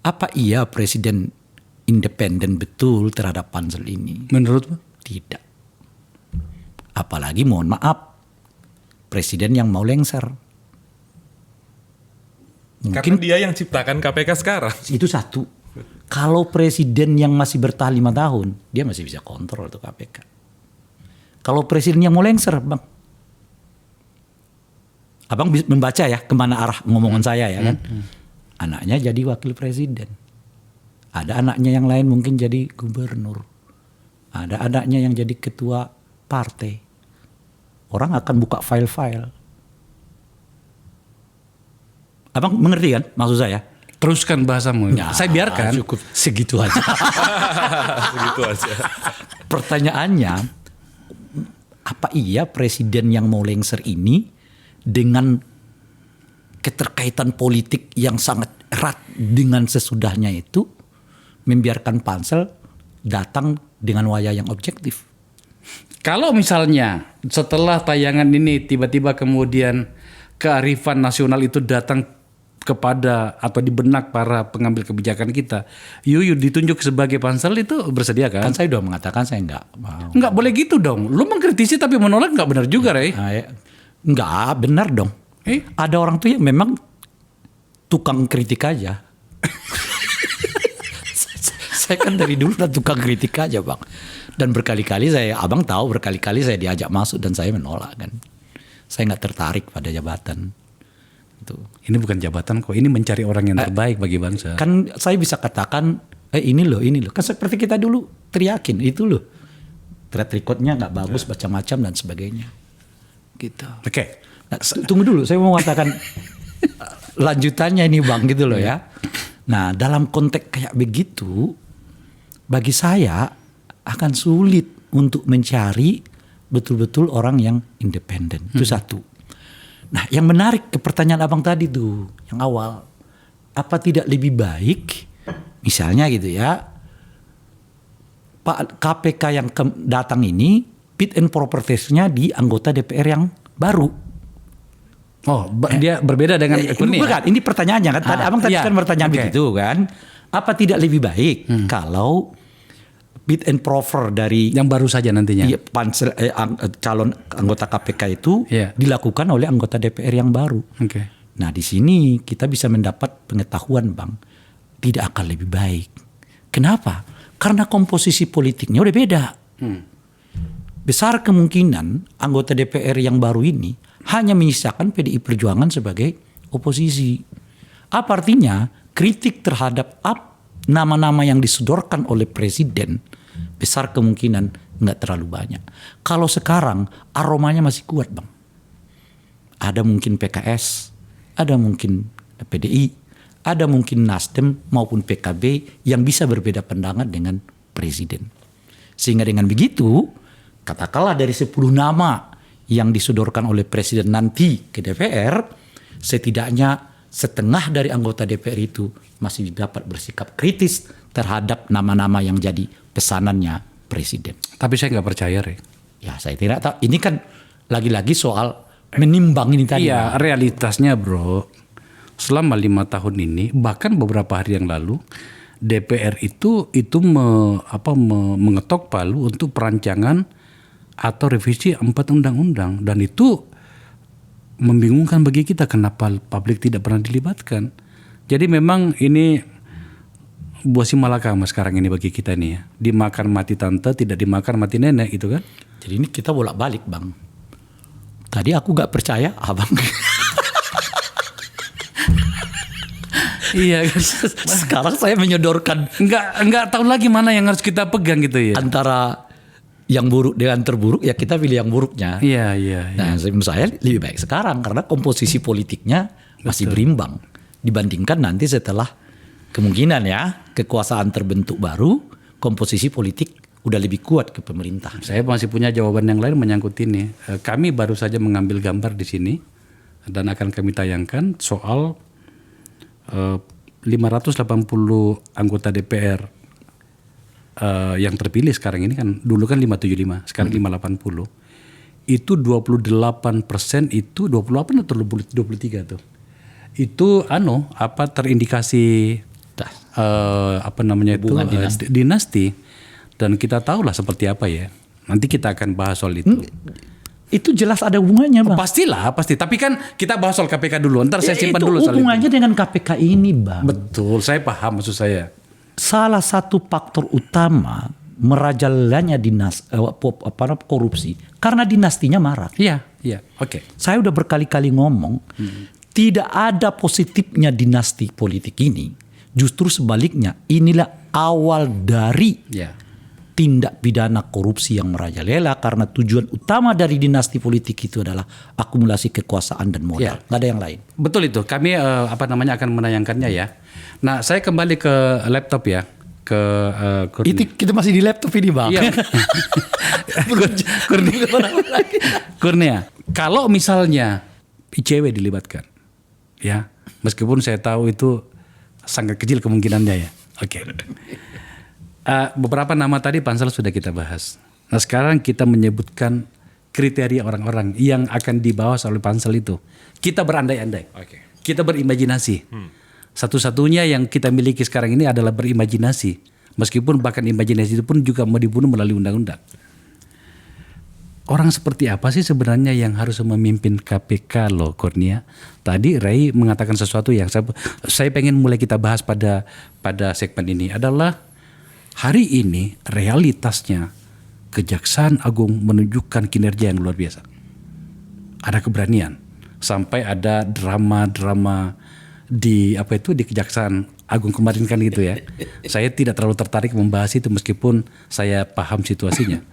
apa iya presiden independen betul terhadap pansel ini? Menurut Tidak. Apalagi mohon maaf, presiden yang mau lengser. Karena dia yang ciptakan KPK sekarang. Itu satu. Kalau presiden yang masih bertahan 5 tahun, dia masih bisa kontrol tuh KPK. Kalau presiden yang mau lengser, Bang. Abang membaca ya kemana arah ngomongan saya ya kan. Anaknya jadi wakil presiden. Ada anaknya yang lain mungkin jadi gubernur. Ada anaknya yang jadi ketua partai. Orang akan buka file-file. Abang mengerti kan maksud saya? teruskan bahasamu. Ya, Saya biarkan. Cukup segitu aja. Segitu aja. Pertanyaannya, apa iya presiden yang mau lengser ini dengan keterkaitan politik yang sangat erat dengan sesudahnya itu membiarkan pansel datang dengan wajah yang objektif? Kalau misalnya setelah tayangan ini tiba-tiba kemudian kearifan nasional itu datang kepada atau di benak para pengambil kebijakan kita, Yuyu ditunjuk sebagai pansel, itu bersedia kan? Kan saya udah mengatakan saya enggak mau. Enggak boleh gitu dong. Lu mengkritisi tapi menolak enggak benar juga, Rey. Enggak benar dong. Ada orang tuh yang memang tukang kritik aja. Saya kan dari dulu udah tukang kritik aja, Bang. Dan berkali-kali abang tahu berkali-kali saya diajak masuk dan saya menolak kan. Saya nggak tertarik pada jabatan. Itu. Ini bukan jabatan kok, ini mencari orang yang terbaik bagi bangsa. Kan saya bisa katakan, ini loh. Kan seperti kita dulu teriakin, itu loh. Track recordnya nggak bagus, macam-macam dan sebagainya. Gitu. Oke. Nah, tunggu dulu, saya mau mengatakan lanjutannya ini Bang gitu loh ya. Nah dalam konteks kayak begitu, bagi saya akan sulit untuk mencari betul-betul orang yang independen. Itu satu. Nah yang menarik ke pertanyaan abang tadi tuh, yang awal. Apa tidak lebih baik, misalnya gitu ya, Pak KPK yang datang ini, fit and proper test-nya di anggota DPR yang baru. Oh, dia berbeda dengan Bukan, ini pertanyaannya kan. Abang tadi kan bertanya begitu kan. Apa tidak lebih baik kalau fit and proper dari yang baru saja nantinya pansel calon anggota KPK itu dilakukan oleh anggota DPR yang baru. Nah di sini kita bisa mendapat pengetahuan Bang, tidak akan lebih baik. Kenapa? Karena komposisi politiknya udah beda. Besar kemungkinan anggota DPR yang baru ini hanya menyisakan PDI Perjuangan sebagai oposisi. Apa artinya? Kritik terhadap nama-nama yang disodorkan oleh presiden besar kemungkinan nggak terlalu banyak. Kalau sekarang aromanya masih kuat Bang. Ada mungkin PKS, ada mungkin PDI, ada mungkin Nasdem maupun PKB yang bisa berbeda pandangan dengan presiden. Sehingga dengan begitu, katakanlah dari 10 nama yang disodorkan oleh presiden nanti ke DPR, setidaknya setengah dari anggota DPR itu masih dapat bersikap kritis terhadap nama-nama yang jadi pesanannya presiden. Tapi saya nggak percaya, Rey. Ya saya tidak tahu. Ini kan lagi-lagi soal menimbang ini tadi. Iya, realitasnya bro. Selama 5 tahun ini, bahkan beberapa hari yang lalu, DPR itu mengetok palu untuk perancangan atau revisi 4 undang-undang. Dan itu membingungkan bagi kita kenapa publik tidak pernah dilibatkan. Jadi memang ini buah si malakama sekarang ini bagi kita nih ya. Dimakan mati tante, tidak dimakan mati nenek gitu kan. Jadi ini kita bolak-balik Bang. Tadi aku gak percaya abang. Iya. Sekarang saya menyodorkan Enggak tahu lagi mana yang harus kita pegang gitu ya. antara yang buruk dengan terburuk, ya kita pilih yang buruknya. Iya. Nah, menurut saya lebih baik sekarang karena komposisi politiknya masih berimbang dibandingkan nanti setelah kemungkinan ya kekuasaan terbentuk baru, komposisi politik udah lebih kuat ke pemerintah. Saya masih punya jawaban yang lain menyangkut ini. Kami baru saja mengambil gambar di sini dan akan kami tayangkan soal 580 anggota DPR yang terpilih sekarang ini kan, dulu kan 575, sekarang 580. Itu 28% itu 28 atau 23 tuh. Itu terindikasi apa namanya itu dinasti. Dan kita tahulah seperti apa ya. Nanti kita akan bahas soal itu. Itu jelas ada hubungannya, Bang. Pastilah, pasti. Tapi kan kita bahas soal KPK dulu. Ntar saya simpan dulu soal itu. Hubungannya dengan KPK ini, Bang. Betul, saya paham maksud saya. Salah satu faktor utama merajalanya korupsi karena dinastinya marak. Iya. Oke. Saya udah berkali-kali ngomong, tidak ada positifnya dinasti politik ini. Justru sebaliknya, inilah awal dari tindak pidana korupsi yang merajalela karena tujuan utama dari dinasti politik itu adalah akumulasi kekuasaan dan modal. Nggak ada yang lain. Betul itu. Kami akan menayangkannya ya. Nah, saya kembali ke laptop ya. Itu kita masih di laptop ini, Bang. Iya. Kurnia, kalau misalnya ICW dilibatkan, ya, meskipun saya tahu itu sangat kecil kemungkinannya ya. Oke. Beberapa nama tadi pansel sudah kita bahas. Nah, sekarang kita menyebutkan kriteria orang-orang yang akan dibahas oleh pansel itu. Kita berandai-andai. Kita berimajinasi. Satu-satunya yang kita miliki sekarang ini adalah berimajinasi. Meskipun bahkan imajinasi itu pun juga mau dibunuh melalui undang-undang. Orang seperti apa sih sebenarnya yang harus memimpin KPK loh, Kurnia? Tadi Ray mengatakan sesuatu yang saya pengen mulai kita bahas pada segmen ini adalah hari ini realitasnya Kejaksaan Agung menunjukkan kinerja yang luar biasa. Ada keberanian. Sampai ada drama-drama di Kejaksaan Agung kemarin kan gitu ya. Saya tidak terlalu tertarik membahas itu meskipun saya paham situasinya.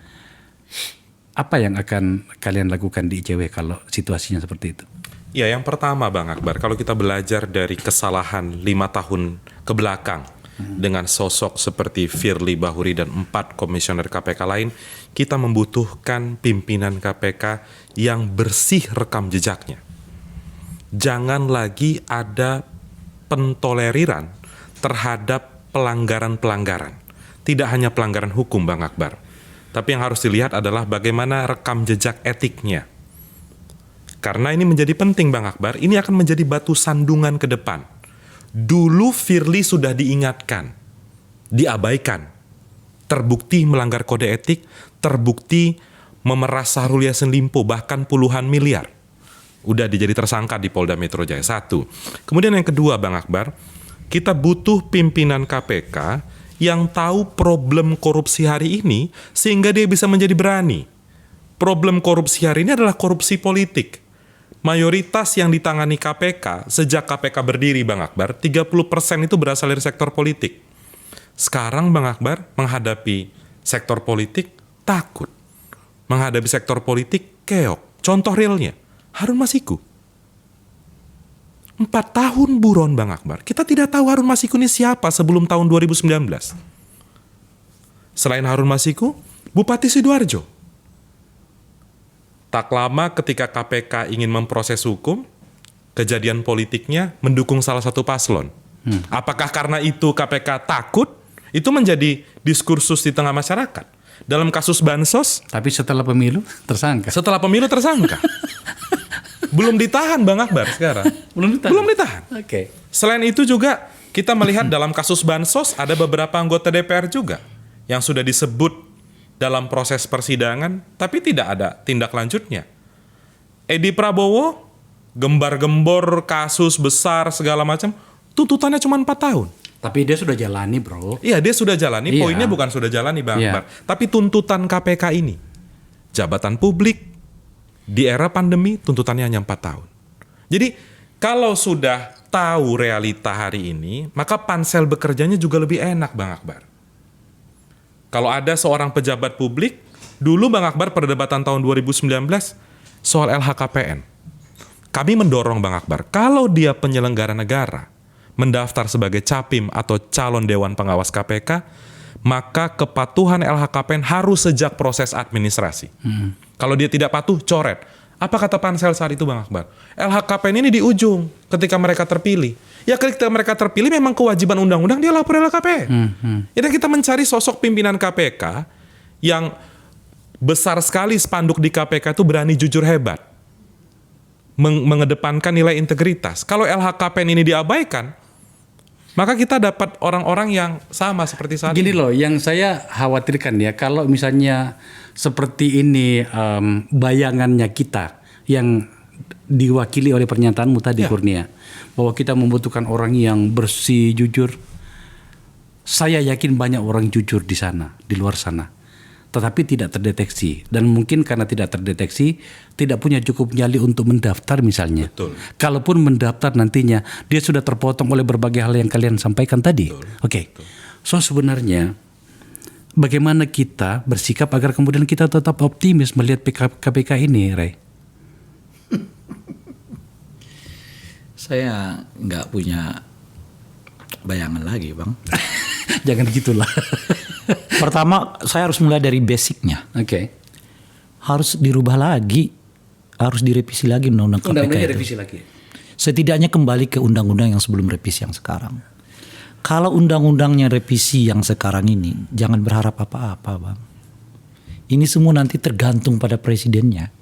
Apa yang akan kalian lakukan di ICW kalau situasinya seperti itu? Ya, yang pertama Bang Akbar, kalau kita belajar dari kesalahan 5 tahun ke belakang dengan sosok seperti Firly Bahuri dan 4 komisioner KPK lain, kita membutuhkan pimpinan KPK yang bersih rekam jejaknya. Jangan lagi ada pentoleriran terhadap pelanggaran-pelanggaran. Tidak hanya pelanggaran hukum, Bang Akbar. Tapi yang harus dilihat adalah bagaimana rekam jejak etiknya. Karena ini menjadi penting, Bang Akbar. Ini akan menjadi batu sandungan ke depan. Dulu Firly sudah diingatkan, diabaikan. Terbukti melanggar kode etik, terbukti memeras Syahrul Yassin Limpo bahkan puluhan miliar. Udah dijadi tersangka di Polda Metro Jaya 1. Kemudian yang kedua, Bang Akbar, kita butuh pimpinan KPK yang tahu problem korupsi hari ini sehingga dia bisa menjadi berani. Problem korupsi hari ini adalah korupsi politik. Mayoritas yang ditangani KPK sejak KPK berdiri, Bang Akbar, 30% itu berasal dari sektor politik. Sekarang Bang Akbar menghadapi sektor politik takut. Menghadapi sektor politik keok. Contoh realnya, Harun Masiku. 4 tahun buron, Bang Akbar. Kita tidak tahu Harun Masiku ini siapa sebelum tahun 2019. Selain Harun Masiku, Bupati Sidoarjo. Tak lama ketika KPK ingin memproses hukum, kejadian politiknya mendukung salah satu paslon. Apakah karena itu KPK takut? Itu menjadi diskursus di tengah masyarakat. Dalam kasus Bansos. Tapi setelah pemilu tersangka. Setelah pemilu tersangka. Belum ditahan, Bang Akbar sekarang. Belum ditahan. Oke. Selain itu juga kita melihat dalam kasus Bansos ada beberapa anggota DPR juga yang sudah disebut dalam proses persidangan tapi tidak ada tindak lanjutnya. Edi Prabowo gembar-gembor kasus besar segala macam, tuntutannya cuma 4 tahun. Tapi dia sudah jalani, bro. Iya, dia sudah jalani. Iya. Poinnya bukan sudah jalani, Bang Akbar. Tapi tuntutan KPK ini, jabatan publik, di era pandemi tuntutannya hanya 4 tahun. Jadi kalau sudah tahu realita hari ini, maka pansel bekerjanya juga lebih enak, Bang Akbar. Kalau ada seorang pejabat publik, dulu Bang Akbar perdebatan tahun 2019 soal LHKPN. Kami mendorong Bang Akbar, kalau dia penyelenggara negara, mendaftar sebagai capim atau calon Dewan Pengawas KPK, maka kepatuhan LHKPN harus sejak proses administrasi. Kalau dia tidak patuh, coret. Apa kata pansel saat itu Bang Akbar? LHKPN ini di ujung ketika mereka terpilih. Ya ketika mereka terpilih memang kewajiban undang-undang dia lapor LHKPN. Dan kita mencari sosok pimpinan KPK yang besar sekali spanduk di KPK itu berani jujur hebat. Mengedepankan nilai integritas. Kalau LHKPN ini diabaikan, maka kita dapat orang-orang yang sama seperti saat Gini ini. loh, yang saya khawatirkan ya, kalau misalnya seperti ini bayangannya kita yang diwakili oleh pernyataanmu tadi Kurnia, bahwa kita membutuhkan orang yang bersih, jujur. Saya yakin banyak orang jujur di sana, di luar sana. Tetapi tidak terdeteksi. Dan mungkin karena tidak terdeteksi, tidak punya cukup nyali untuk mendaftar misalnya. Betul. Kalaupun mendaftar nantinya, dia sudah terpotong oleh berbagai hal yang kalian sampaikan tadi. Oke. So sebenarnya, bagaimana kita bersikap agar kemudian kita tetap optimis melihat KPK ini, Ray? Saya nggak punya bayangan lagi, Bang. Jangan gitulah. Pertama, saya harus mulai dari basicnya. Oke. Harus dirubah lagi, harus direvisi lagi undang-undang KPK Undang-undangnya itu. revisi lagi. Setidaknya kembali ke undang-undang yang sebelum revisi yang sekarang. Kalau undang-undangnya revisi yang sekarang ini, jangan berharap apa-apa, Bang. Ini semua nanti tergantung pada presidennya.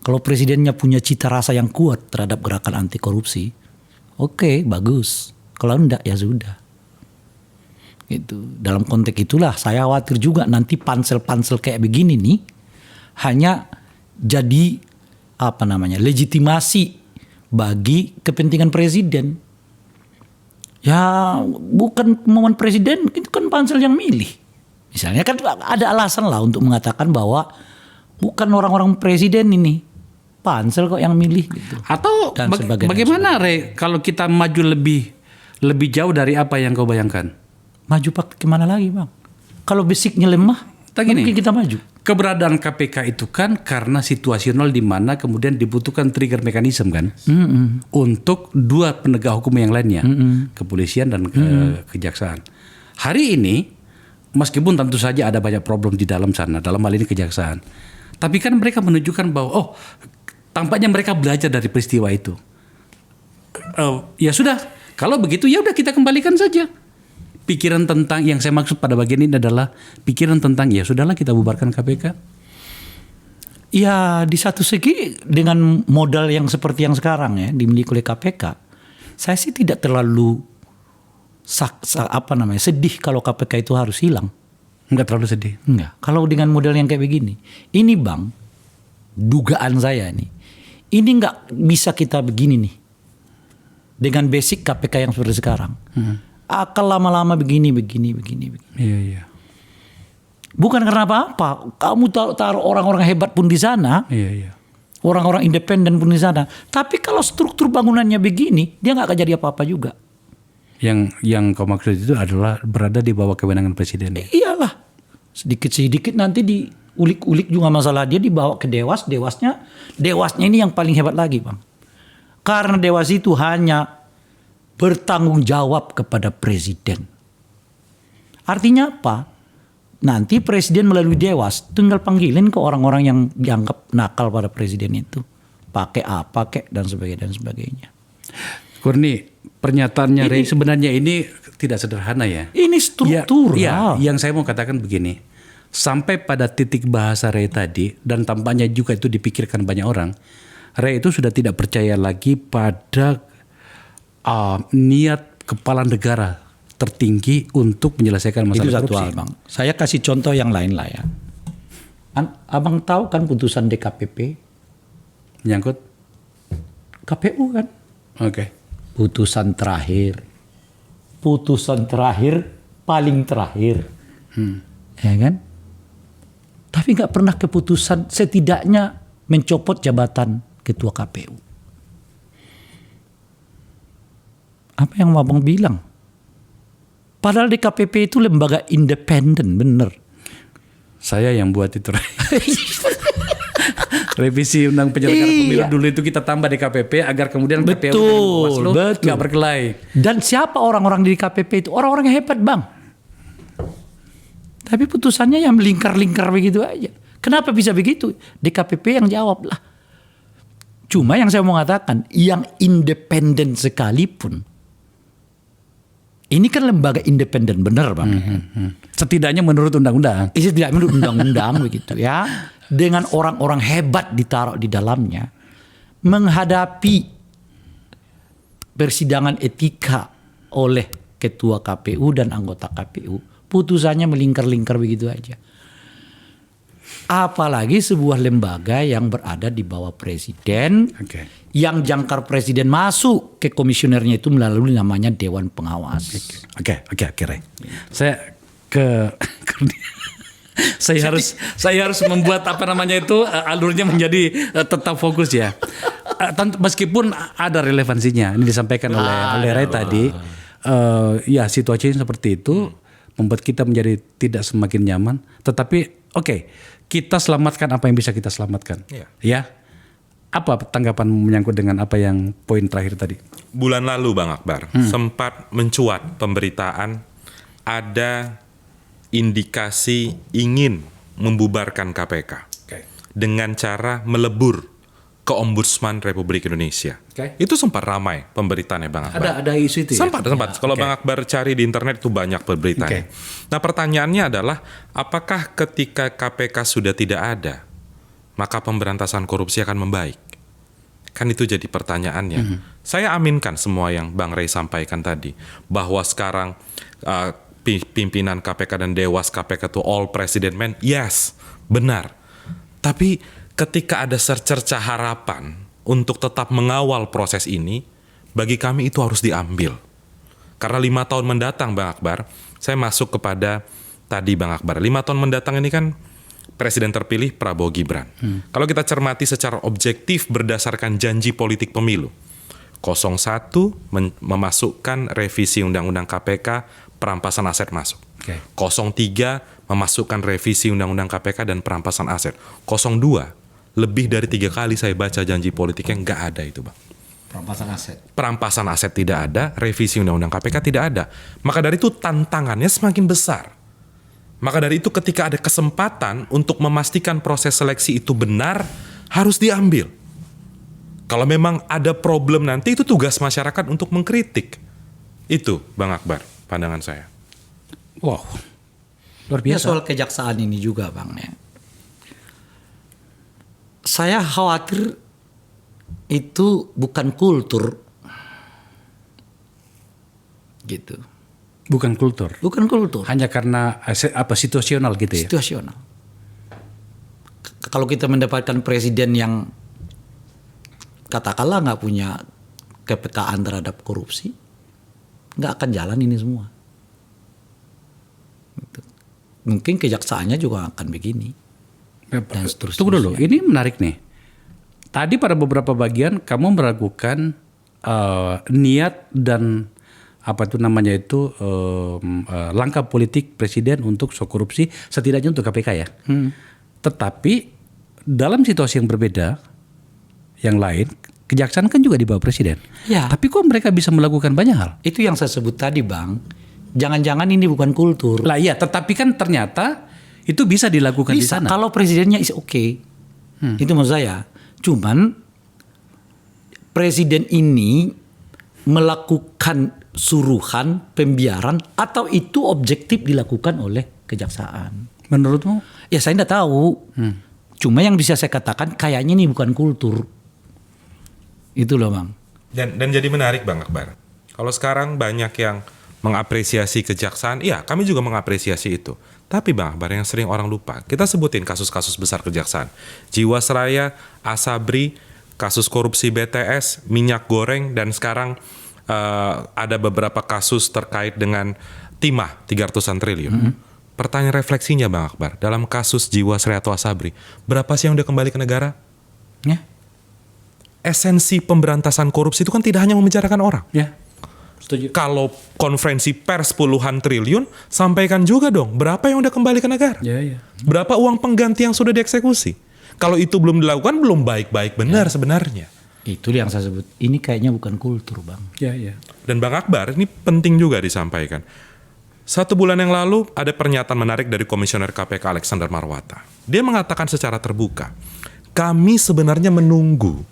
Kalau presidennya punya cita rasa yang kuat terhadap gerakan anti korupsi, oke, bagus. Kalau enggak, ya sudah. Gitu. Dalam konteks itulah saya khawatir juga nanti pansel-pansel kayak begini nih hanya jadi legitimasi bagi kepentingan presiden. Ya bukan kemauan presiden, itu kan pansel yang milih. Misalnya kan ada alasan lah untuk mengatakan bahwa bukan orang-orang presiden ini, pansel kok yang milih gitu. Atau Dan sebagainya. bagaimana, Ray, kalau kita maju lebih jauh dari apa yang kau bayangkan? Maju pak kemana lagi, Bang? Kalau basicnya lemah, Tak gini. mungkin kita maju. Keberadaan KPK itu kan karena situasional di mana kemudian dibutuhkan trigger mekanisme kan untuk dua penegak hukum yang lainnya, kepolisian dan kejaksaan. Hari ini meskipun tentu saja ada banyak problem di dalam sana, dalam hal ini kejaksaan, tapi kan mereka menunjukkan bahwa tampaknya mereka belajar dari peristiwa itu. Ya sudah, kalau begitu ya udah kita kembalikan saja. Pikiran tentang yang saya maksud pada bagian ini adalah pikiran tentang ya sudahlah kita bubarkan KPK. Ya di satu segi dengan modal yang seperti yang sekarang ya dimiliki oleh KPK, saya sih tidak terlalu sedih kalau KPK itu harus hilang. Enggak terlalu sedih. Enggak. Kalau dengan modal yang kayak begini, ini Bang, dugaan saya nih, ini nggak bisa kita begini nih dengan basic KPK yang seperti sekarang. Akan lama-lama begini. Iya. Bukan karena apa-apa. Kamu taruh orang-orang hebat pun di sana. Iya. Orang-orang independen pun di sana. Tapi kalau struktur bangunannya begini, dia nggak akan jadi apa-apa juga. Yang kau maksud itu adalah berada di bawah kewenangan presiden. Iyalah. Sedikit-sedikit nanti diulik-ulik juga masalah dia dibawa ke dewas. Dewasnya ini yang paling hebat lagi, Bang. Karena dewas itu hanya bertanggung jawab kepada presiden. Artinya apa? Nanti presiden melalui dewas tinggal panggilin ke orang-orang yang dianggap nakal pada presiden itu. Pakai apa kek dan sebagainya. Kurni, pernyataannya Ray sebenarnya ini tidak sederhana ya. Ini struktural. Ya, yang saya mau katakan begini. Sampai pada titik bahasa Ray tadi dan tampaknya juga itu dipikirkan banyak orang. Ray itu sudah tidak percaya lagi pada niat kepala negara tertinggi untuk menyelesaikan masalah itu satu korupsi. hal, Bang. Saya kasih contoh yang lain lah ya. Abang tahu kan putusan DKPP? Menyangkut? KPU kan? Oke. Putusan terakhir paling terakhir. Ya kan? Tapi nggak pernah keputusan setidaknya mencopot jabatan ketua KPU. Apa yang Abang bilang? Padahal DKPP itu lembaga independen, bener. Saya yang buat itu. Revisi undang penyelenggara pemilu Iya. dulu itu kita tambah di KPP agar kemudian KPU dan Betul, Bawaslu betul. nggak berkelahi. Dan siapa orang-orang di KPP itu? Orang-orang yang hebat, Bang. Tapi putusannya yang melingkar-lingkar begitu aja. Kenapa bisa begitu? DKPP yang jawab lah. Cuma yang saya mau katakan, yang independen sekalipun, ini kan lembaga independen, benar Bang. Setidaknya menurut undang-undang. Itu tidak menurut undang-undang begitu ya. Dengan orang-orang hebat ditaruh di dalamnya, menghadapi persidangan etika oleh ketua KPU dan anggota KPU, putusannya melingkar-lingkar begitu aja. Apalagi sebuah lembaga yang berada di bawah presiden, Oke. yang jangkar presiden masuk ke komisionernya itu melalui namanya Dewan Pengawas. Oke, Ray. Saya ke saya harus membuat apa namanya itu alurnya menjadi tetap fokus ya. Meskipun ada relevansinya ini disampaikan oleh Ray tadi. Ya situasinya seperti itu membuat kita menjadi tidak semakin nyaman. Tetapi oke, kita selamatkan apa yang bisa kita selamatkan. Iya. Ya. Apa tanggapan menyangkut dengan apa yang poin terakhir tadi? Bulan lalu Bang Akbar sempat mencuat pemberitaan ada indikasi ingin membubarkan KPK dengan cara melebur ke Ombudsman Republik Indonesia. Oke. Itu sempat ramai pemberitaannya Bang Akbar. Ada isu itu ya? Sempat. Kalau Bang Akbar cari di internet itu banyak pemberitaannya. Nah pertanyaannya adalah apakah ketika KPK sudah tidak ada, maka pemberantasan korupsi akan membaik? Kan itu jadi pertanyaannya. Saya aminkan semua yang Bang Ray sampaikan tadi, bahwa sekarang pimpinan KPK dan Dewas KPK itu all president men, yes, benar. Tapi ketika ada secerca harapan untuk tetap mengawal proses ini, bagi kami itu harus diambil. Karena 5 tahun mendatang Bang Akbar, saya masuk kepada tadi Bang Akbar, 5 tahun mendatang ini kan Presiden terpilih Prabowo Gibran. Kalau kita cermati secara objektif berdasarkan janji politik pemilu, 01 memasukkan revisi Undang-Undang KPK, perampasan aset masuk. 03 memasukkan revisi Undang-Undang KPK dan perampasan aset. 02 lebih dari 3 kali saya baca janji politiknya nggak ada itu Bang. Perampasan aset tidak ada, revisi Undang-Undang KPK tidak ada. Maka dari itu tantangannya semakin besar. Maka dari itu ketika ada kesempatan untuk memastikan proses seleksi itu benar, harus diambil. Kalau memang ada problem nanti, itu tugas masyarakat untuk mengkritik. Itu Bang Akbar, pandangan saya. Wow, luar Ya biasa. soal kejaksaan ini juga Bang ya. Saya khawatir itu bukan kultur. Gitu. Bukan kultur. Bukan kultur. Hanya karena situasional gitu ya. Situasional. Kalau kita mendapatkan presiden yang katakanlah nggak punya kepekaan terhadap korupsi, nggak akan jalan ini semua. Gitu. Mungkin kejaksaannya juga akan begini. Dan seterusnya. Tunggu dulu, ini menarik nih. Tadi pada beberapa bagian kamu meragukan niat dan apa itu namanya itu langkah politik presiden untuk soal korupsi, setidaknya untuk KPK ya. Tetapi dalam situasi yang berbeda, yang lain, kejaksaan kan juga di bawah presiden. Ya. Tapi kok mereka bisa melakukan banyak hal? Itu yang saya sebut tadi Bang. Jangan-jangan ini bukan kultur. Lah iya, tetapi kan ternyata itu bisa dilakukan di Bisa sana. kalau presidennya is okay. Itu maksud saya. Cuman presiden ini melakukan suruhan, pembiaran, atau itu objektif dilakukan oleh kejaksaan. Menurutmu? Ya saya tidak tahu. Cuma yang bisa saya katakan kayaknya ini bukan kultur. Itu loh Bang. Dan jadi menarik Bang Akbar. Kalau sekarang banyak yang mengapresiasi kejaksaan, iya kami juga mengapresiasi itu. Tapi Bang Akbar, yang sering orang lupa, kita sebutin kasus-kasus besar kejaksaan. Jiwasraya, Asabri, kasus korupsi BTS, minyak goreng, dan sekarang ada beberapa kasus terkait dengan timah 300-an triliun. Pertanyaan refleksinya Bang Akbar, dalam kasus Jiwasraya atau Asabri, berapa sih yang udah kembali ke negara? Ya. Esensi pemberantasan korupsi itu kan tidak hanya memenjarakan orang. Ya. Setuju. Kalau konferensi pers puluhan triliun, sampaikan juga dong berapa yang udah kembali ke negara. Ya. Berapa uang pengganti yang sudah dieksekusi. Kalau itu belum dilakukan, belum baik-baik benar sebenarnya. Itu yang saya sebut. Ini kayaknya bukan kultur, Bang. Ya. Dan Bang Akbar, ini penting juga disampaikan. 1 bulan yang lalu ada pernyataan menarik dari Komisioner KPK Alexander Marwata. Dia mengatakan secara terbuka, kami sebenarnya menunggu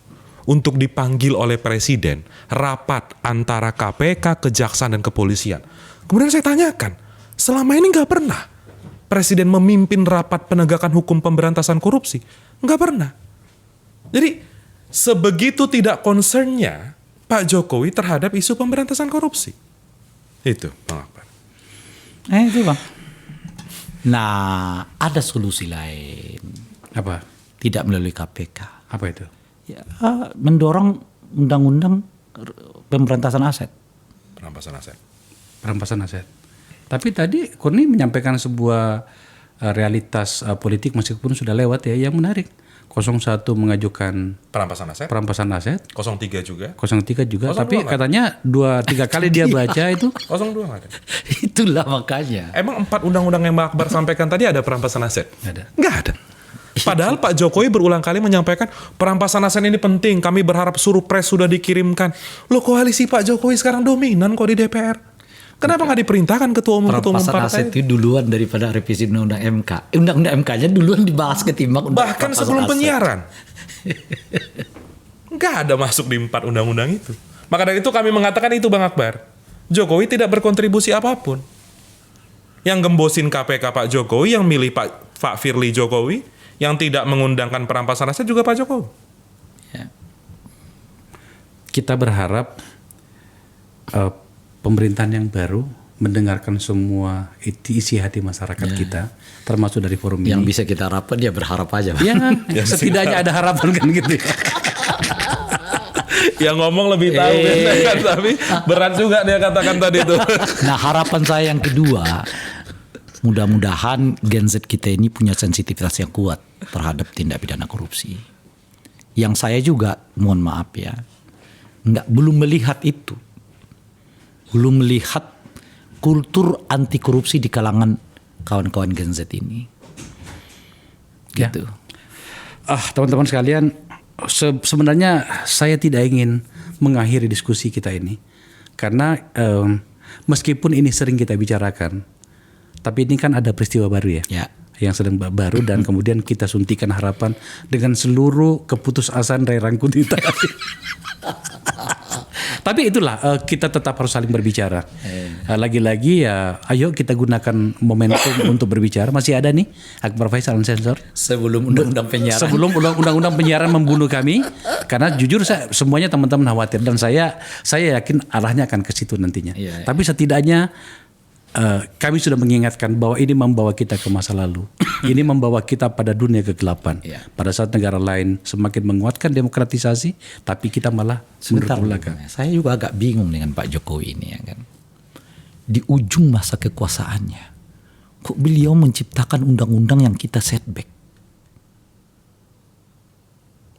untuk dipanggil oleh Presiden rapat antara KPK, Kejaksaan, dan Kepolisian. Kemudian saya tanyakan, selama ini nggak pernah Presiden memimpin rapat penegakan hukum pemberantasan korupsi? Nggak pernah. Jadi sebegitu tidak concernnya Pak Jokowi terhadap isu pemberantasan korupsi. Itu, Bang Akbar. Itu, Bang. Nah, ada solusi lain. Apa? Tidak melalui KPK. Apa itu? Ya, mendorong undang-undang pemberantasan aset. Perampasan aset. Tapi tadi Kurni menyampaikan sebuah realitas politik meskipun sudah lewat ya, yang menarik. 01 mengajukan Perampasan aset. aset, 03 juga. 03 juga, 02 tapi nggak? katanya 2-3 kali dia baca itu 02 nggak ada. Itulah makanya. Emang 4 undang-undang yang Bang Akbar sampaikan tadi ada perampasan aset? nggak ada. Nggak ada. Padahal Pak Jokowi berulang kali menyampaikan perampasan aset ini penting. Kami berharap surpres sudah dikirimkan. Loh, koalisi Pak Jokowi sekarang dominan kok di DPR. Kenapa nggak diperintahkan ketua umum Perampasan aset partai? itu duluan daripada revisi undang-undang MK. Undang-undang MK-nya duluan dibahas ketimbang undang Bahkan perampasan sebelum aset. penyiaran. Nggak ada masuk di 4 undang-undang itu. Maka dari itu kami mengatakan itu, Bang Akbar. Jokowi tidak berkontribusi apapun. Yang gembosin KPK Pak Jokowi, yang milih Pak Firly Jokowi, yang tidak mengundangkan perampasan aset juga Pak Jokowi. Ya. Kita berharap pemerintahan yang baru mendengarkan semua isi hati masyarakat kita, termasuk dari forum Yang ini. bisa kita harapkan dia berharap aja. Bang. Ya, setidaknya ada harapan kan gitu. Yang ngomong lebih tahu kan, tapi berat juga dia katakan tadi itu. Nah, harapan saya yang kedua, mudah-mudahan Gen Z kita ini punya sensitivitas yang kuat terhadap tindak pidana korupsi. Yang saya juga, mohon maaf ya, belum melihat itu. Belum melihat kultur anti korupsi di kalangan kawan-kawan Gen Z ini. Gitu. Teman-teman sekalian, sebenarnya saya tidak ingin mengakhiri diskusi kita ini. Karena meskipun ini sering kita bicarakan, tapi ini kan ada peristiwa baru ya. Ya. Yang sedang baru dan kemudian kita suntikan harapan dengan seluruh keputusasaan Ray Rangkuti tadi. Tapi itulah kita tetap harus saling berbicara. Lagi-lagi ya, ayo kita gunakan momentum untuk berbicara. Masih ada nih Akbar Faisal Unsensor. Sebelum undang-undang penyiaran. Sebelum undang-undang penyiaran membunuh kami, karena jujur semuanya teman-teman khawatir dan saya yakin arahnya akan ke situ nantinya. Iya. Tapi setidaknya kami sudah mengingatkan bahwa ini membawa kita ke masa lalu. Ini membawa kita pada dunia kegelapan. Iya. Pada saat negara lain semakin menguatkan demokratisasi, tapi kita malah Sebentar, mundur ke belakang. saya juga agak bingung dengan Pak Jokowi ini ya kan. Di ujung masa kekuasaannya, kok beliau menciptakan undang-undang yang kita setback?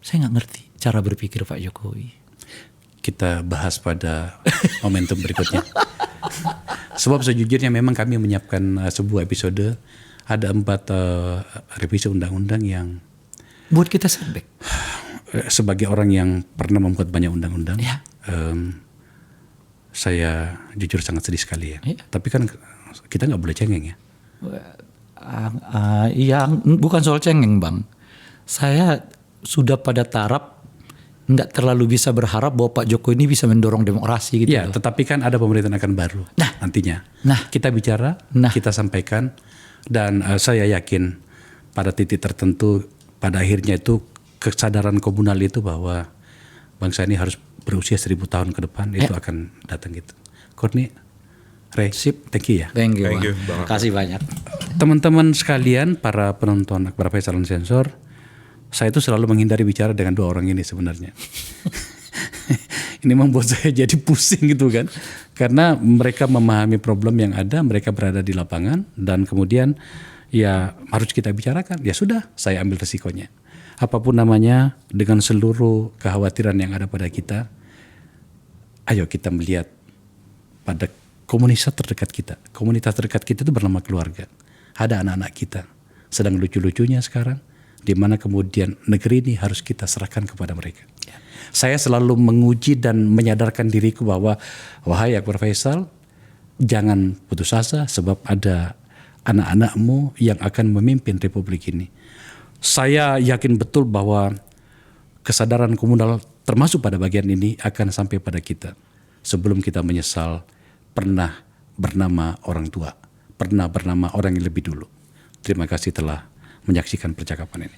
Saya nggak ngerti cara berpikir Pak Jokowi. Kita bahas pada momentum berikutnya. Sebab sejujurnya memang kami menyiapkan sebuah episode, ada 4 revisi undang-undang yang Buat kita setback. sebagai orang yang pernah membuat banyak undang-undang, Ya. saya jujur sangat sedih sekali ya. Iya. Tapi kan kita nggak boleh cengeng ya. Iya, bukan soal cengeng Bang. Saya sudah pada taraf nggak terlalu bisa berharap bahwa Pak Jokowi ini bisa mendorong demokrasi gitu. Ya, loh. tetapi kan ada pemerintahan akan baru nantinya. Nah. Kita bicara, kita sampaikan, dan saya yakin pada titik tertentu, pada akhirnya itu kesadaran komunal itu bahwa bangsa ini harus berusia 1000 tahun ke depan itu akan datang gitu. Courtney, Ray, thank you ya. Thank you, Thank you, Bang. Bang. Kasih banyak. Teman-teman sekalian, para penonton Akbar Faisal Unsensor, saya itu selalu menghindari bicara dengan 2 orang ini sebenarnya. Ini membuat saya jadi pusing gitu kan. Karena mereka memahami problem yang ada, mereka berada di lapangan, dan kemudian ya harus kita bicarakan. Ya sudah, saya ambil resikonya. Apapun namanya, dengan seluruh kekhawatiran yang ada pada kita, ayo kita melihat pada komunitas terdekat kita. Komunitas terdekat kita itu bernama keluarga. Ada anak-anak kita sedang lucu-lucunya sekarang, di mana kemudian negeri ini harus kita serahkan kepada mereka. Saya selalu menguji dan menyadarkan diriku bahwa, wahai Akbar Faisal, jangan putus asa sebab ada anak-anakmu yang akan memimpin republik ini. Saya yakin betul bahwa kesadaran komunal termasuk pada bagian ini akan sampai pada kita. Sebelum kita menyesal pernah bernama orang tua, pernah bernama orang yang lebih dulu. Terima kasih telah menyaksikan percakapan ini.